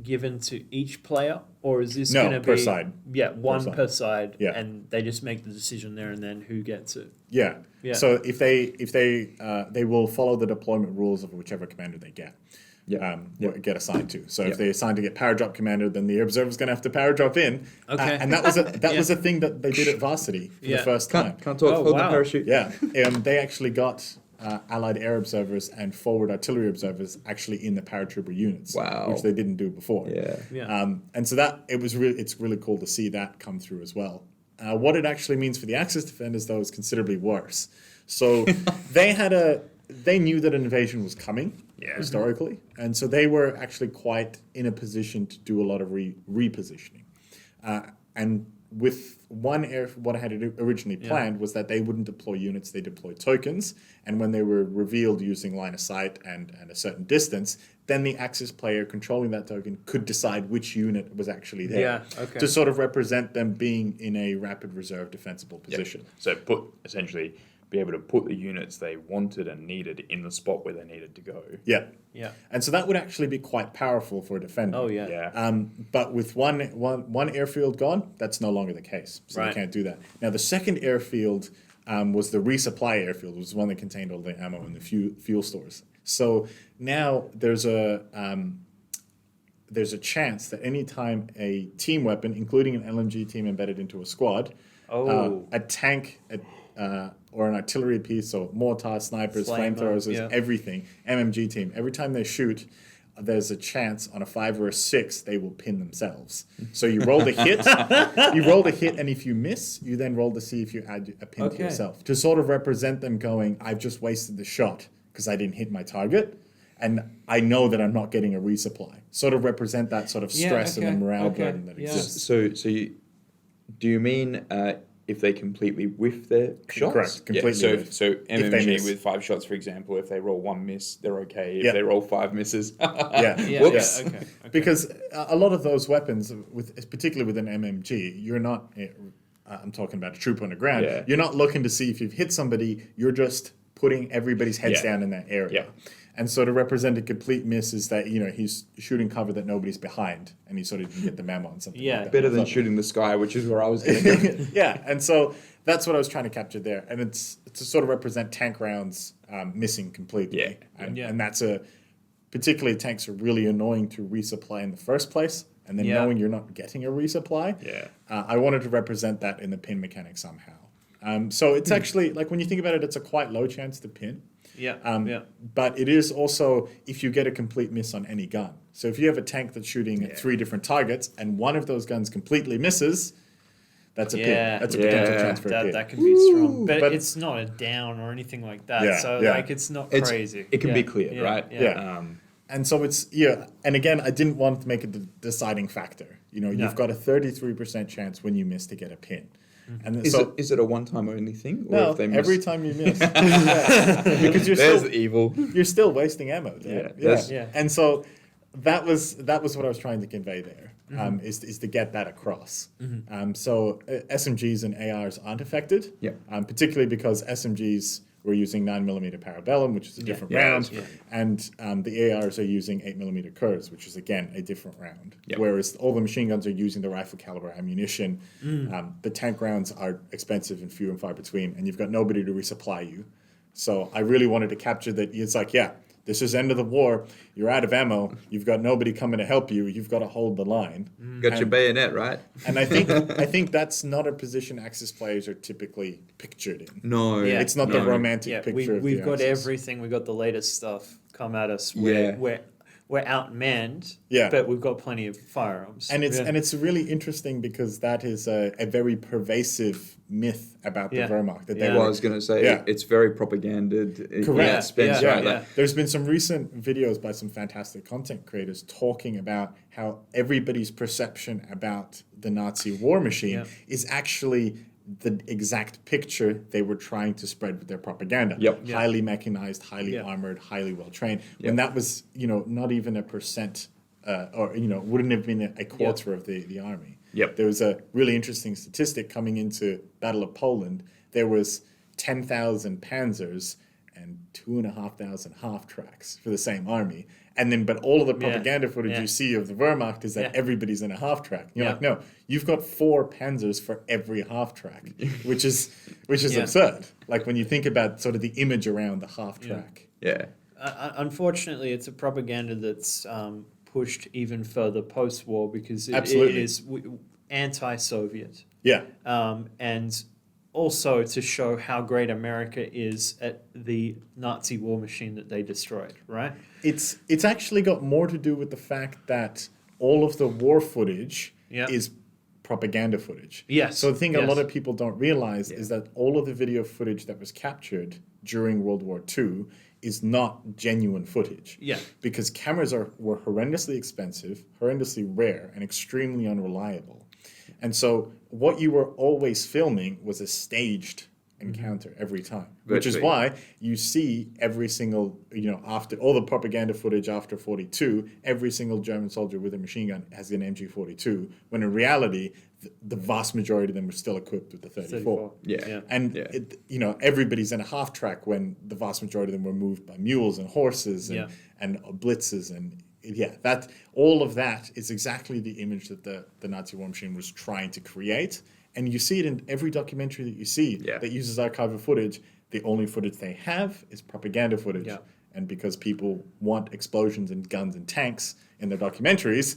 given to each player, or is this going to be per side? Yeah, one per side, and they just make the decision there and then who gets it. Yeah. So if they will follow the deployment rules of whichever commander they get. Get assigned to. So if they assign to get power drop commander, then the observer's going to have to power drop in. Okay. And that was a thing that they did at Varsity for the first time. Can't talk, hold the parachute. Yeah. They actually got Allied air observers and forward artillery observers actually in the paratrooper units. Wow. Which they didn't do before. And so it's really cool to see that come through as well. What it actually means for the Axis defenders, though, is considerably worse. So they knew that an invasion was coming historically, and so they were actually quite in a position to do a lot of repositioning. And with what I had originally planned was that they wouldn't deploy units, they deployed tokens, and when they were revealed using line of sight and a certain distance, then the Axis player controlling that token could decide which unit was actually there to sort of represent them being in a rapid reserve defensible position. So essentially be able to put the units they wanted and needed in the spot where they needed to go. Yeah. And so that would actually be quite powerful for a defender. Oh, yeah. But with one airfield gone, that's no longer the case. So they can't do that. Now, the second airfield was the Resupply Airfield, which was one that contained all the ammo and the fuel stores. So now there's a chance that any time a team weapon, including an LMG team embedded into a squad, a tank, or an artillery piece, so mortar, snipers, flamethrowers, everything, MMG team, every time they shoot, there's a chance on a 5 or a 6 they will pin themselves. So you roll the hit, and if you miss, you then roll to see if you add a pin to yourself to sort of represent them going, I've just wasted the shot because I didn't hit my target, and I know that I'm not getting a resupply. Sort of represent that sort of stress and the morale burden that exists. So do you mean if they completely whiff their shots? Correct, completely whiff. So MMG with 5 shots, for example, if they roll 1 miss, they're okay. If they roll 5 misses, whoops. Okay. Because a lot of those weapons, particularly with an MMG, you're not, I'm talking about a trooper on the ground, you're not looking to see if you've hit somebody, you're just putting everybody's heads down in that area. And so to represent a complete miss is that, he's shooting cover that nobody's behind, and he sort of can get the memo on something like that. Better than shooting the sky, which is where I was going to go. And so that's what I was trying to capture there. And it's to sort of represent tank rounds missing completely. And that's particularly tanks are really annoying to resupply in the first place, and then knowing you're not getting a resupply. I wanted to represent that in the pin mechanic somehow. So it's actually, like, when you think about it, it's a quite low chance to pin. But it is also if you get a complete miss on any gun. So if you have a tank that's shooting at 3 different targets and one of those guns completely misses, that's a pin. That's a potential chance for a pin. That can be strong. But it's not a down or anything like that. Like, it's not crazy. It can be cleared, right? And so it's, and again, I didn't want to make it the deciding factor. You've got a 33% chance when you miss to get a pin. And is it a one-time only thing? Or no, if they miss? Every time you miss. Because There's evil. You're still wasting ammo there. And so that was what I was trying to convey there, is to get that across. So SMGs and ARs aren't affected, particularly because SMGs were using 9mm Parabellum, which is a different round, and the ARs are using 8mm Kurz, which is, again, a different round. Whereas all the machine guns are using the rifle caliber ammunition. The tank rounds are expensive and few and far between, and you've got nobody to resupply you. So I really wanted to capture that. It's like, this is end of the war. You're out of ammo. You've got nobody coming to help you. You've got to hold the line. Got your bayonet, right? And I think that's not a position Axis players are typically pictured in. No. It's not the romantic picture. We've got Axis. everything. We've got the latest stuff come at us. We're outmanned, but we've got plenty of firearms. And it's really interesting because that is a very pervasive myth about the Wehrmacht. I was going to say, it's very propaganded. Correct. Right. There's been some recent videos by some fantastic content creators talking about how everybody's perception about the Nazi war machine is actually the exact picture they were trying to spread with their propaganda. Highly mechanized, highly armored, highly well trained. When that was, not even a percent, or wouldn't have been a quarter of the army. There was a really interesting statistic coming into Battle of Poland. There was 10,000 panzers and 2,500 half-tracks for the same army. And then, but all of the propaganda footage you see of the Wehrmacht is that everybody's in a half-track. You're like, no, you've got 4 panzers for every half-track, which is absurd. Like, when you think about sort of the image around the half-track. Unfortunately, it's a propaganda that's pushed even further post-war because it is anti-Soviet. And also to show how great America is at the Nazi war machine that they destroyed, right? It's actually got more to do with the fact that all of the war footage is propaganda footage. So the thing a lot of people don't realize is that all of the video footage that was captured during World War II is not genuine footage. Because cameras were horrendously expensive, horrendously rare, and extremely unreliable. And so what you were always filming was a staged encounter every time, which is why you see every single, after all the propaganda footage after 42, every single German soldier with a machine gun has an MG42, when in reality, the vast majority of them were still equipped with the 34. And everybody's in a half track when the vast majority of them were moved by mules and horses and blitzes and that all of that is exactly the image that the Nazi war machine was trying to create. And you see it in every documentary that you see that uses archival footage. The only footage they have is propaganda footage. And because people want explosions and guns and tanks in their documentaries,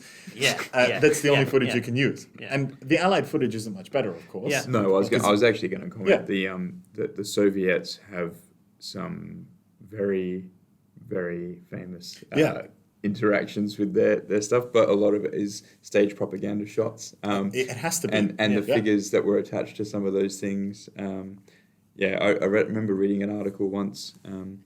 that's the only footage you can use. And the Allied footage isn't much better, of course. No, I was actually going to comment. The Soviets have some very, very famous interactions with their stuff, but a lot of it is stage propaganda shots. It has to be. And the figures that were attached to some of those things. I remember reading an article once, and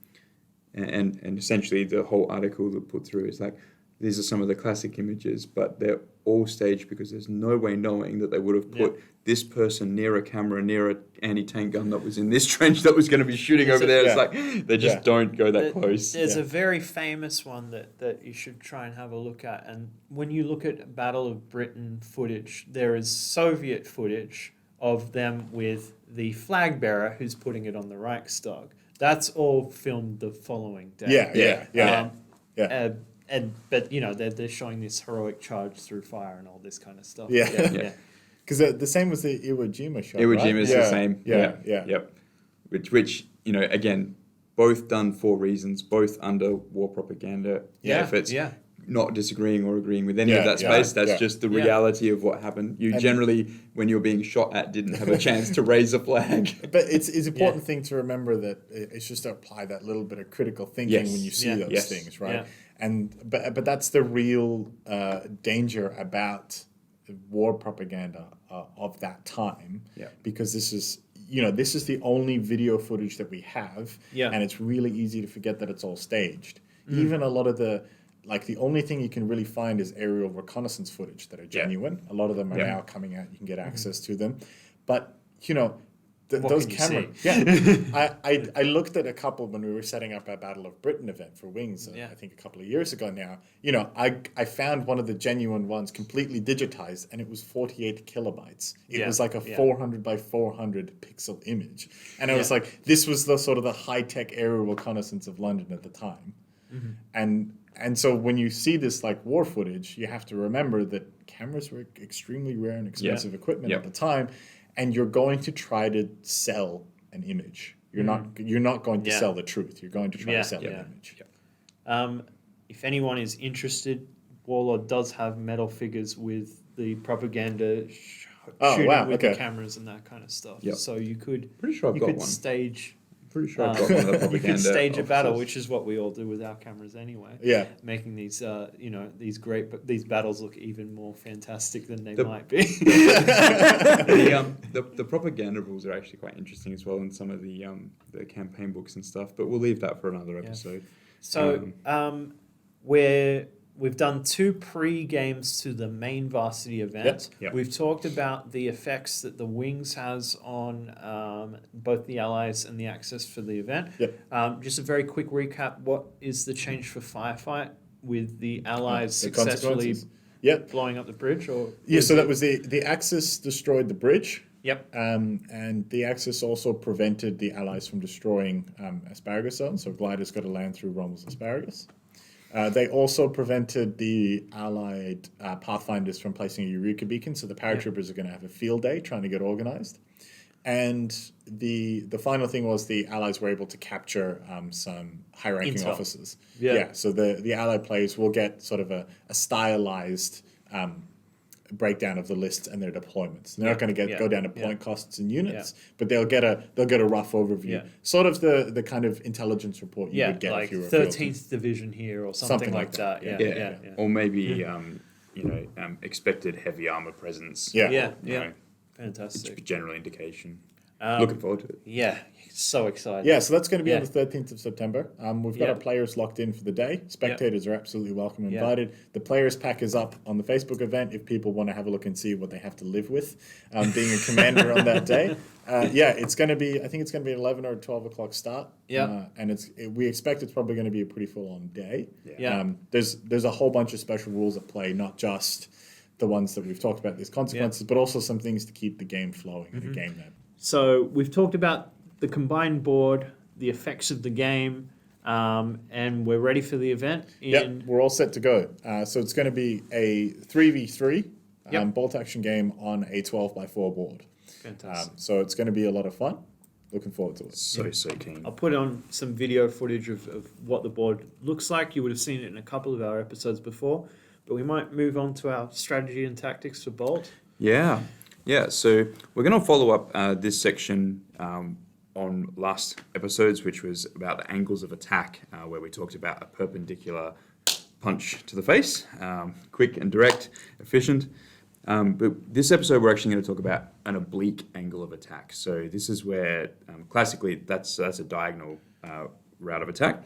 essentially the whole article that put through is like, these are some of the classic images, but they're all staged because there's no way knowing that they would have put this person near a camera, near an anti-tank gun that was in this trench that was going to be shooting over there. It's like, they just don't go that close. There's a very famous one that you should try and have a look at. And when you look at Battle of Britain footage, there is Soviet footage of them with the flag bearer who's putting it on the Reichstag. That's all filmed the following day. But they're showing this heroic charge through fire and all this kind of stuff. Because the same was the Iwo Jima shot. Iwo Jima is the same. Yeah. Which again, both done for reasons, both under war propaganda efforts. Yeah. Not disagreeing or agreeing with any of that space. That's just the reality of what happened. You generally, when you're being shot at, didn't have a chance to raise a flag. But it's an important thing to remember that it's just to apply that little bit of critical thinking when you see those things, right? And but that's the real danger about war propaganda of that time, because this is the only video footage that we have, and it's really easy to forget that it's all staged. Even a lot of the only thing you can really find is aerial reconnaissance footage that are genuine. A lot of them are now coming out. You can get access to them. But, those cameras. I looked at a couple when we were setting up our Battle of Britain event for Wings, I think a couple of years ago now. I found one of the genuine ones completely digitized, and it was 48 kilobytes. It was like a 400 by 400 pixel image. And I was like, this was the sort of the high-tech aerial reconnaissance of London at the time. And so when you see this war footage, you have to remember that cameras were extremely rare and expensive equipment at the time, and you're going to try to sell an image. You're not going to sell the truth. You're going to try to sell an image. If anyone is interested, Warlord does have metal figures with the propaganda shooting with the cameras and that kind of stuff. So you could stage. Pretty sure I've got one of the propaganda. You can stage a battle, which is what we all do with our cameras anyway. Yeah, making these these battles look even more fantastic than they might be. The propaganda rules are actually quite interesting as well in some of the campaign books and stuff. But we'll leave that for another episode. So we've done 2 pre-games to the main varsity event. Yep. We've talked about the effects that the Wings has on both the allies and the access for the event. Yep. Just a very quick recap. What is the change for Firefight with the allies successfully blowing up the bridge? So that was the Axis destroyed the bridge. Yep. And the Axis also prevented the allies from destroying asparagus zones. So gliders got to land through Rommel's asparagus. They also prevented the Allied Pathfinders from placing a Eureka beacon, so the paratroopers are going to have a field day trying to get organized. And the final thing was the Allies were able to capture some high-ranking officers. So the Allied players will get sort of a stylized breakdown of the lists and their deployments. They're not going to go down to point costs and units, but they'll get a rough overview, sort of the kind of intelligence report you would get if you were 13th Division here or something like that. Or maybe expected heavy armor presence. Fantastic. General indication. Looking forward to it. Yeah, so excited. Yeah, so that's going to be on the 13th of September. We've got our players locked in for the day. Spectators are absolutely welcome and invited. The players pack is up on the Facebook event if people want to have a look and see what they have to live with being a commander on that day. It's going to be, I think it's going to be an 11 or 12 o'clock start. And we expect it's probably going to be a pretty full-on day. There's a whole bunch of special rules at play, not just the ones that we've talked about, these consequences, but also some things to keep the game flowing in a game that. So we've talked about the combined board, the effects of the game, and we're ready for the event. We're all set to go. So it's going to be a 3v3 bolt action game on a 12x4 board. Fantastic. So it's going to be a lot of fun. Looking forward to it. So keen. I'll put on some video footage of what the board looks like. You would have seen it in a couple of our episodes before, but we might move on to our strategy and tactics for Bolt. Yeah, so we're going to follow up this section on last episodes, which was about the angles of attack, where we talked about a perpendicular punch to the face, quick and direct, efficient. But this episode, we're actually going to talk about an oblique angle of attack. So this is where, classically, that's a diagonal route of attack.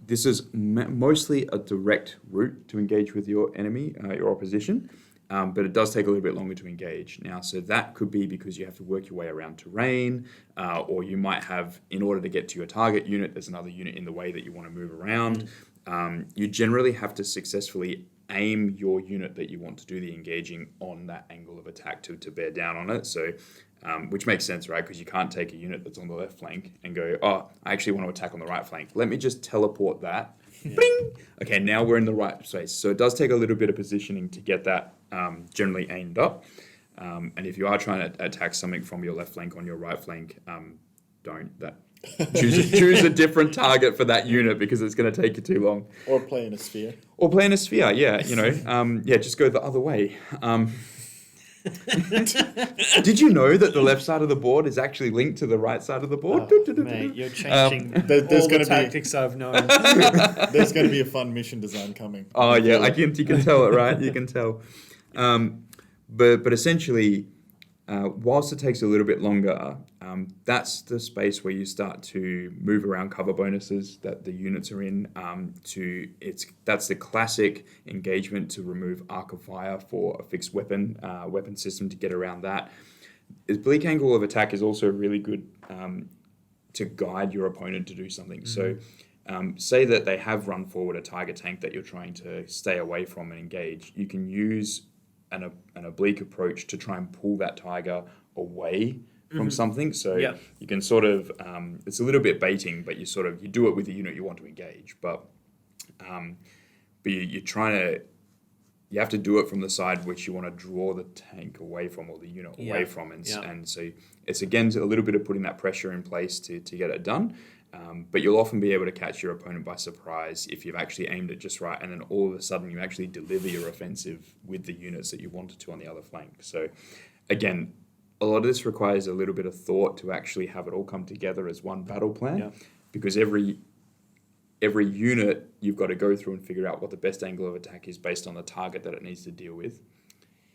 This is mostly a direct route to engage with your enemy, your opposition. But it does take a little bit longer to engage. Now, so that could be because you have to work your way around terrain, or you might have, in order to get to your target unit, there's another unit in the way that you want to move around. You generally have to successfully aim your unit that you want to do the engaging on that angle of attack to bear down on it. So, which makes sense, right? Because you can't take a unit that's on the left flank and go, I actually want to attack on the right flank. Let me just teleport that. Bing! Okay, now we're in the right space. So it does take a little bit of positioning to get that generally aimed up. And if you are trying to attack something from your left flank on your right flank, don't. choose a different target for that unit because it's going to take you too long. Or play in a sphere. Yeah. Just go the other way. Did you know that the left side of the board is actually linked to the right side of the board? Mate, you're changing there's all the tactics I've known. There's going to be a fun mission design coming. Oh yeah, you can tell it, right? You can tell. But essentially, whilst it takes a little bit longer, that's the space where you start to move around cover bonuses that the units are in. That's the classic engagement to remove arc of fire for a fixed weapon system to get around that. Oblique angle of attack is also really good to guide your opponent to do something. Mm-hmm. So say that they have run forward a tiger tank that you're trying to stay away from and engage. You can use an oblique approach to try and pull that tiger away from something. So you can sort of, it's a little bit baiting, but you do it with the unit you want to engage. But you're trying to, you have to do it from the side which you want to draw the tank away from or the unit away from. And so it's again a little bit of putting that pressure in place to get it done. But you'll often be able to catch your opponent by surprise if you've actually aimed it just right, and then all of a sudden you actually deliver your offensive with the units that you wanted to on the other flank. So again, a lot of this requires a little bit of thought to actually have it all come together as one battle plan, because every unit you've got to go through and figure out what the best angle of attack is based on the target that it needs to deal with.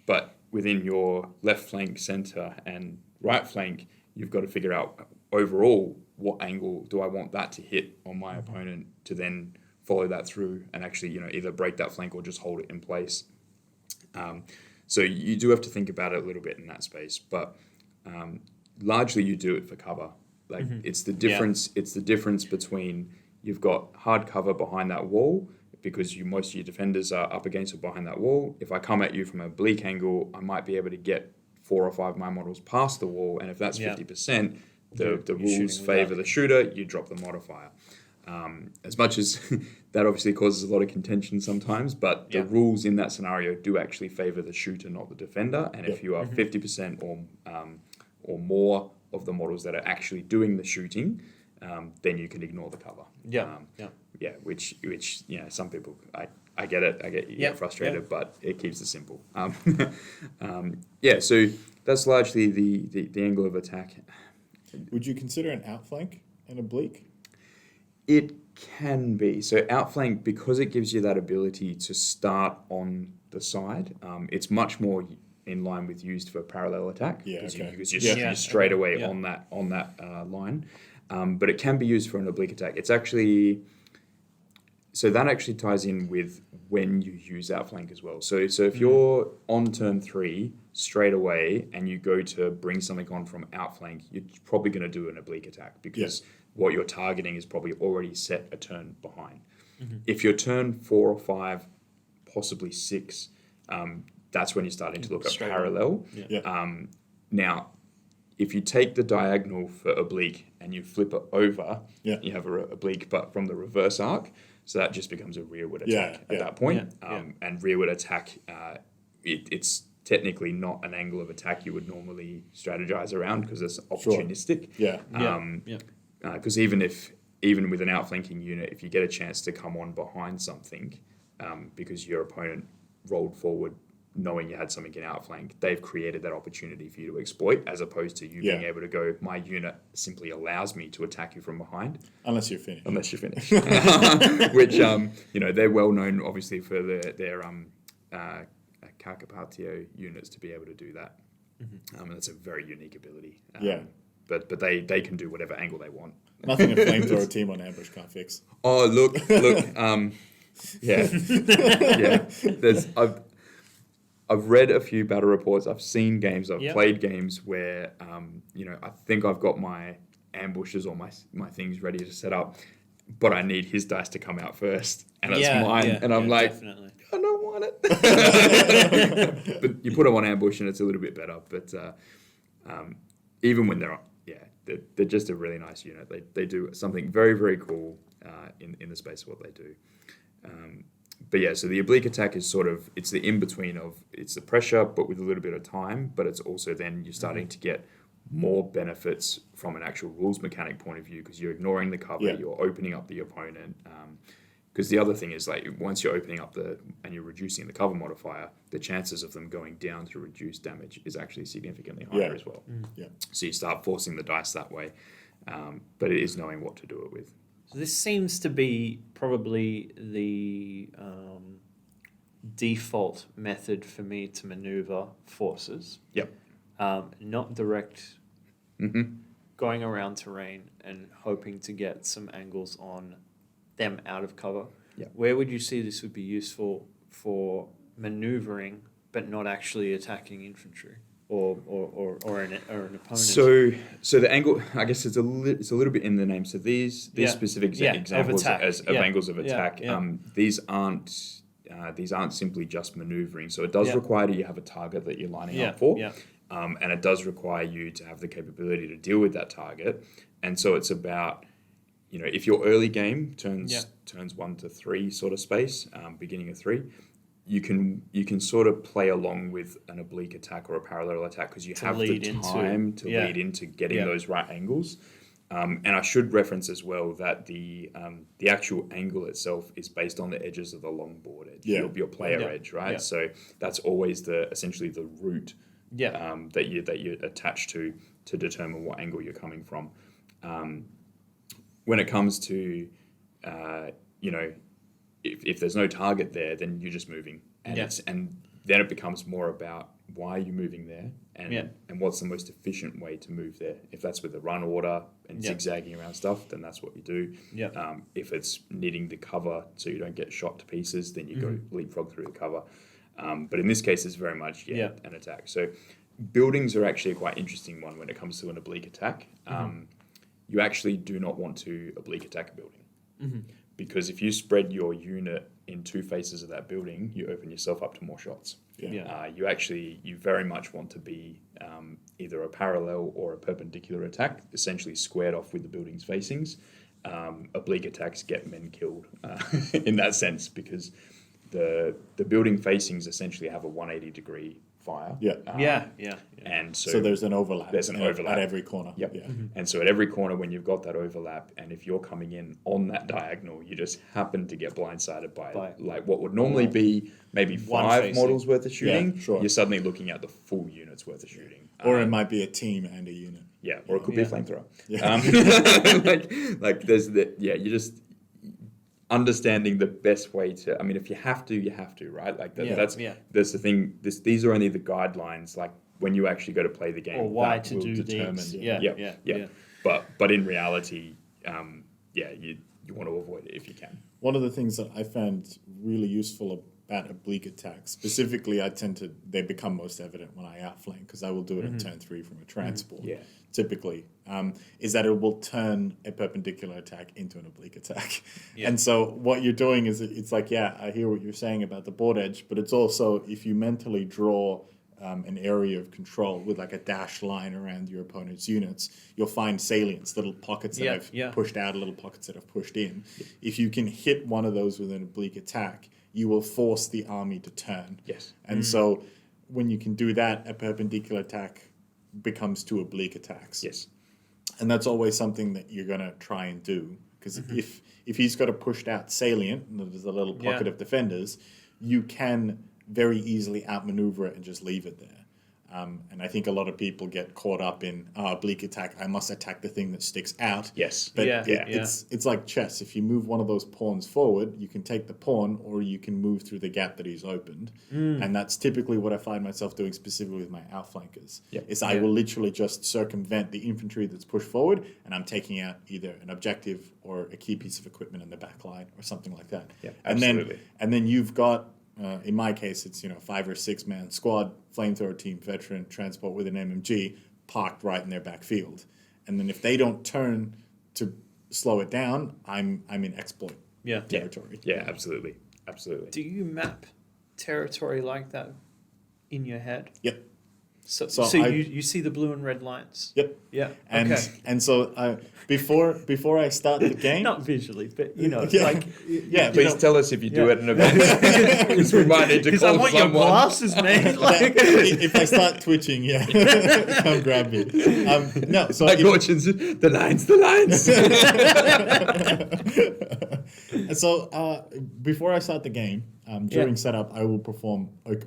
But within your left flank, center, and right flank, you've got to figure out overall what angle do I want that to hit on my opponent to then follow that through and actually, either break that flank or just hold it in place. So you do have to think about it a little bit in that space, but largely you do it for cover. Like it's the difference. It's the difference between you've got hard cover behind that wall because most of your defenders are up against or behind that wall. If I come at you from an oblique angle, I might be able to get 4 or 5 my models past the wall, and if that's 50%, the rules favour the shooter. You drop the modifier. As much as that obviously causes a lot of contention sometimes, but the rules in that scenario do actually favour the shooter, not the defender. And if you are 50% or more of the models that are actually doing the shooting, then you can ignore the cover. Which some people, I get it. I get you get frustrated, but it keeps it simple. So that's largely the angle of attack. Would you consider an outflank an oblique? It can be. So outflank, because it gives you that ability to start on the side, it's much more in line with used for parallel attack because you're straight away on that line. But it can be used for an oblique attack. It's actually... So that actually ties in with when you use outflank as well. So if you're on turn 3 straight away and you go to bring something on from outflank, you're probably going to do an oblique attack because what you're targeting is probably already set a turn behind. If you're turn 4 or 5, possibly 6, that's when you're starting to look at parallel. Now, if you take the diagonal for oblique and you flip it over, you have an oblique but from the reverse arc. So that just becomes a rearward attack at that point. And rearward attack, it's technically not an angle of attack you would normally strategize around because it's opportunistic. Because even with an outflanking unit, if you get a chance to come on behind something because your opponent rolled forward knowing you had something in outflank, they've created that opportunity for you to exploit, as opposed to you being able to go, my unit simply allows me to attack you from behind. Unless you're finished. Which, they're well known, obviously, for their Carcapatio units to be able to do that. And that's a very unique ability. But they can do whatever angle they want. Nothing a flamethrower team on ambush can't fix. Oh, look. I've read a few battle reports. I've seen games. I've played games where, I think I've got my ambushes or my things ready to set up, but I need his dice to come out first, and it's mine. And I'm like, definitely. I don't want it. But you put them on ambush, and it's a little bit better. But even when they're just a really nice unit. They do something very, very cool in the space of what they do. So the oblique attack is it's the in-between of, it's the pressure, but with a little bit of time, but it's also then you're starting to get more benefits from an actual rules mechanic point of view, because you're ignoring the cover, you're opening up the opponent. Because the other thing is, like, once you're opening up and you're reducing the cover modifier, the chances of them going down to reduce damage is actually significantly higher as well. So you start forcing the dice that way, but it is knowing what to do it with. So this seems to be probably the default method for me to maneuver forces. Yep. Not direct, going around terrain and hoping to get some angles on them out of cover. Yep. Where would you see this would be useful for maneuvering but not actually attacking infantry or an opponent? So the angle, I guess it's a little bit in the name. So these specific examples of angles of attack, these aren't simply just maneuvering. So it does require that you have a target that you're lining up for. And it does require you to have the capability to deal with that target. And so it's about, if your early game turns 1 to 3 sort of space, beginning of 3, you can sort of play along with an oblique attack or a parallel attack, because you have the time to lead into getting those right angles. And I should reference as well that the actual angle itself is based on the edges of the long board edge, your player edge, right? So that's always essentially the root that you attach to determine what angle you're coming from. When it comes to, if there's no target there, then you're just moving, and then it becomes more about why are you moving there, and what's the most efficient way to move there. If that's with a run order and zigzagging around stuff, then that's what you do. If it's needing the cover so you don't get shot to pieces, then you go leapfrog through the cover. But in this case, it's very much an attack. So buildings are actually a quite interesting one when it comes to an oblique attack. You actually do not want to oblique attack a building, because if you spread your unit in 2 faces of that building, you open yourself up to more shots. You very much want to be either a parallel or a perpendicular attack, essentially squared off with the building's facings. Oblique attacks get men killed in that sense, because the building facings essentially have a 180 degree fire. And so there's an overlap. There's an overlap at every corner. And so at every corner, when you've got that overlap, and if you're coming in on that diagonal, you just happen to get blindsided by like what would normally be maybe 5 models worth of shooting. You're suddenly looking at the full unit's worth of shooting. Or it might be a team and a unit. Or it could be a flamethrower. You're just understanding the best way to. I mean, if you have to, you have to, right? Like that's the thing. These are only the guidelines. Like when you actually go to play the game, or why to do these. But in reality, you want to avoid it if you can. One of the things that I found really useful about oblique attacks, specifically, they become most evident when I outflank, because I will do it in turn 3 from a transport. Typically, is that it will turn a perpendicular attack into an oblique attack. And so what you're doing is, it's like, I hear what you're saying about the board edge, but it's also, if you mentally draw an area of control with like a dashed line around your opponent's units, you'll find salients, little pockets that have pushed out, little pockets that have pushed in. If you can hit one of those with an oblique attack, you will force the army to turn. And so when you can do that, a perpendicular attack becomes 2 oblique attacks. And that's always something that you're going to try and do, because if he's got a pushed out salient, and there's a little pocket of defenders, you can very easily outmaneuver it and just leave it there. And I think a lot of people get caught up in oblique attack. I must attack the thing that sticks out. But it's like chess. If you move one of those pawns forward, you can take the pawn, or you can move through the gap that he's opened. And that's typically what I find myself doing, specifically with my outflankers. I will literally just circumvent the infantry that's pushed forward, and I'm taking out either an objective or a key piece of equipment in the back line or something like that. And then you've got, in my case, it's 5 or 6 man squad, flamethrower team, veteran, transport with an MMG parked right in their backfield, and then if they don't turn to slow it down, I'm in exploit territory. Absolutely. Do you map territory like that in your head? So you see the blue and red lines? Yep. Yeah. And so before I start the game, not visually, but Please tell us if you do it in events, because we might need to call someone. Because I want your glasses, man. If I start twitching, come grab me. No, so Gorchins, the lines. So before I start the game, during setup, I will perform Oak.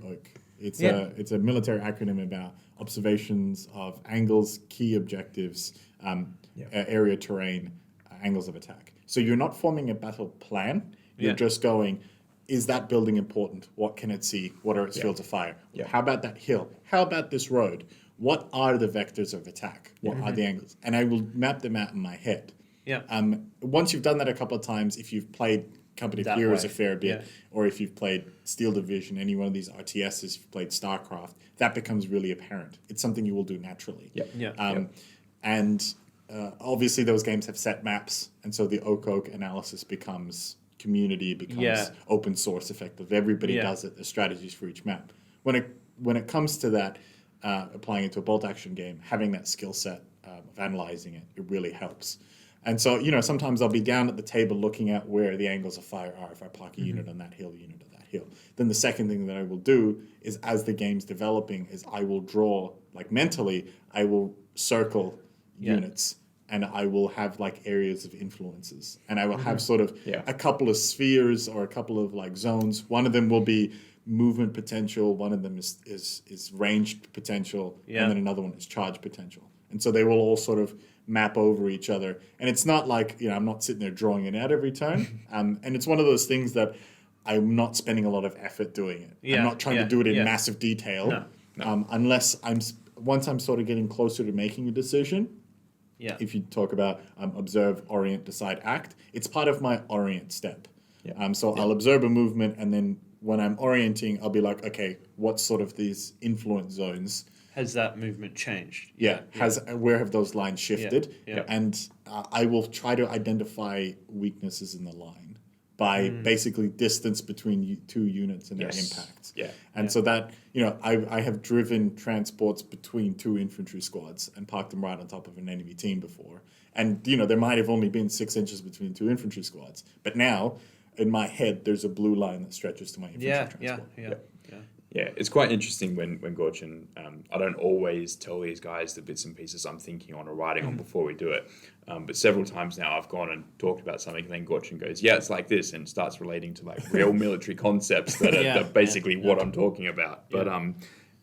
It's a military acronym about observations of angles, key objectives, area terrain, angles of attack. So you're not forming a battle plan. You're just going, is that building important? What can it see? What are its fields of fire? How about that hill? How about this road? What are the vectors of attack? What are the angles? And I will map them out in my head. Yeah. Once you've done that a couple of times, if you've played Company of Heroes a fair bit, or if you've played Steel Division, any one of these RTSs, you've played StarCraft, that becomes really apparent. It's something you will do naturally. And obviously those games have set maps, and so the Oak analysis becomes community, becomes open source effective. Everybody does it. There's strategies for each map. When it comes to that, applying it to a bolt action game, having that skill set of analyzing it really helps. And so, sometimes I'll be down at the table looking at where the angles of fire are. If I park a unit on that hill, unit on that hill. Then the second thing that I will do is, as the game's developing, is I will draw, mentally, I will circle units, and I will have areas of influences. And I will have sort of a couple of spheres or a couple of zones. One of them will be movement potential. One of them is ranged potential. And then another one is charge potential. And so they will all sort of map over each other. And it's not I'm not sitting there drawing it out every turn. And it's one of those things that I'm not spending a lot of effort doing it. I'm not trying to do it in massive detail. No. Unless once I'm sort of getting closer to making a decision. Yeah. If you talk about observe, orient, decide, act, it's part of my orient step. I'll observe a movement, and then when I'm orienting, I'll be like, okay, what's sort of these influence zones? Has that movement changed? Where have those lines shifted? And I will try to identify weaknesses in the line by basically distance between two units and their impacts. So that, I have driven transports between two infantry squads and parked them right on top of an enemy team before. And, there might have only been 6 inches between two infantry squads. But now, in my head, there's a blue line that stretches to my infantry transport. Yeah, it's quite interesting when Gorchin, I don't always tell these guys the bits and pieces I'm thinking on or writing on before we do it. But several times now I've gone and talked about something, and then Gorchin goes, it's like this, and starts relating to real military concepts that are basically what I'm talking about. But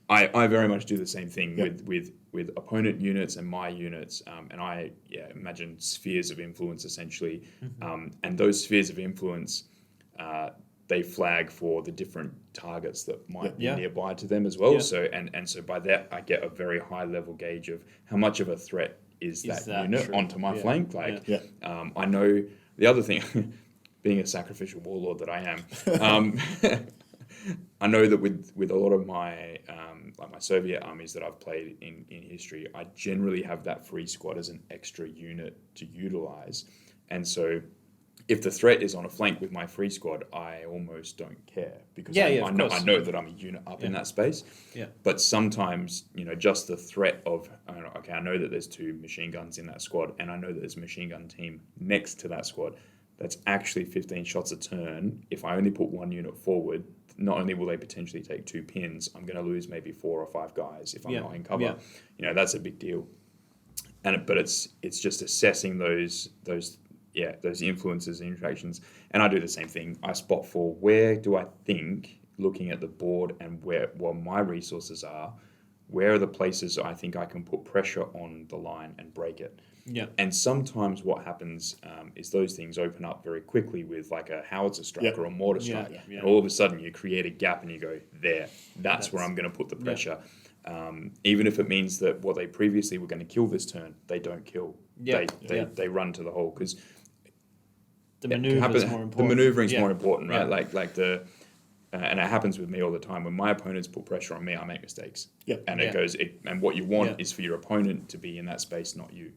I very much do the same thing with opponent units and my units. And I imagine spheres of influence essentially. And those spheres of influence, they flag for the different targets that might be nearby to them as well. So and so by that I get a very high level gauge of how much of a threat is that unit onto my flank. I know the other thing, being a sacrificial warlord that I am, I know that with a lot of my my Soviet armies that I've played in history, I generally have that free squad as an extra unit to utilize. And so if the threat is on a flank with my free squad, I almost don't care because I know that I'm a unit up in that space. But sometimes, just the threat of, I know that there's 2 machine guns in that squad, and I know that there's a machine gun team next to that squad. That's actually 15 shots a turn. If I only put 1 unit forward, not only will they potentially take 2 pins, I'm going to lose maybe 4 or 5 guys if I'm not in cover. That's a big deal. But it's just assessing those influences and interactions. And I do the same thing. I spot for where do I think, looking at the board and where my resources are, where are the places I think I can put pressure on the line and break it. And sometimes what happens is those things open up very quickly with a howitzer strike or a mortar strike. And all of a sudden you create a gap and you go, that's where I'm going to put the pressure. Even if it means that what they previously were going to kill this turn, they don't kill. They run to the hole because the maneuver is more important. The maneuvering is more important, right? And it happens with me all the time. When my opponents put pressure on me, I make mistakes. And it goes. And what you want is for your opponent to be in that space, not you.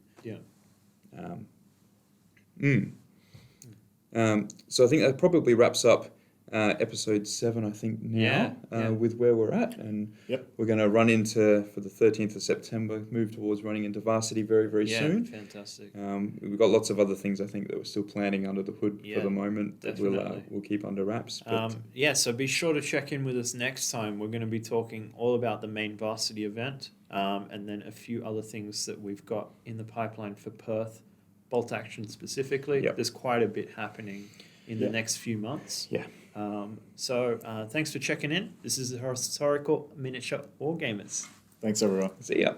So I think that probably wraps up episode 7, I think, now, with where we're at. And Yep. we're going to run into, for the 13th of September, move towards running into Varsity very, very soon. Fantastic. We've got lots of other things, I think, that we're still planning under the hood for the moment that we'll keep under wraps. But so be sure to check in with us next time. We're going to be talking all about the main Varsity event, and then a few other things that we've got in the pipeline for Perth, bolt action specifically. Yep. There's quite a bit happening in the next few months. Yeah. So thanks for checking in. This is the Historical Miniature Wargamers. Thanks, everyone. See ya.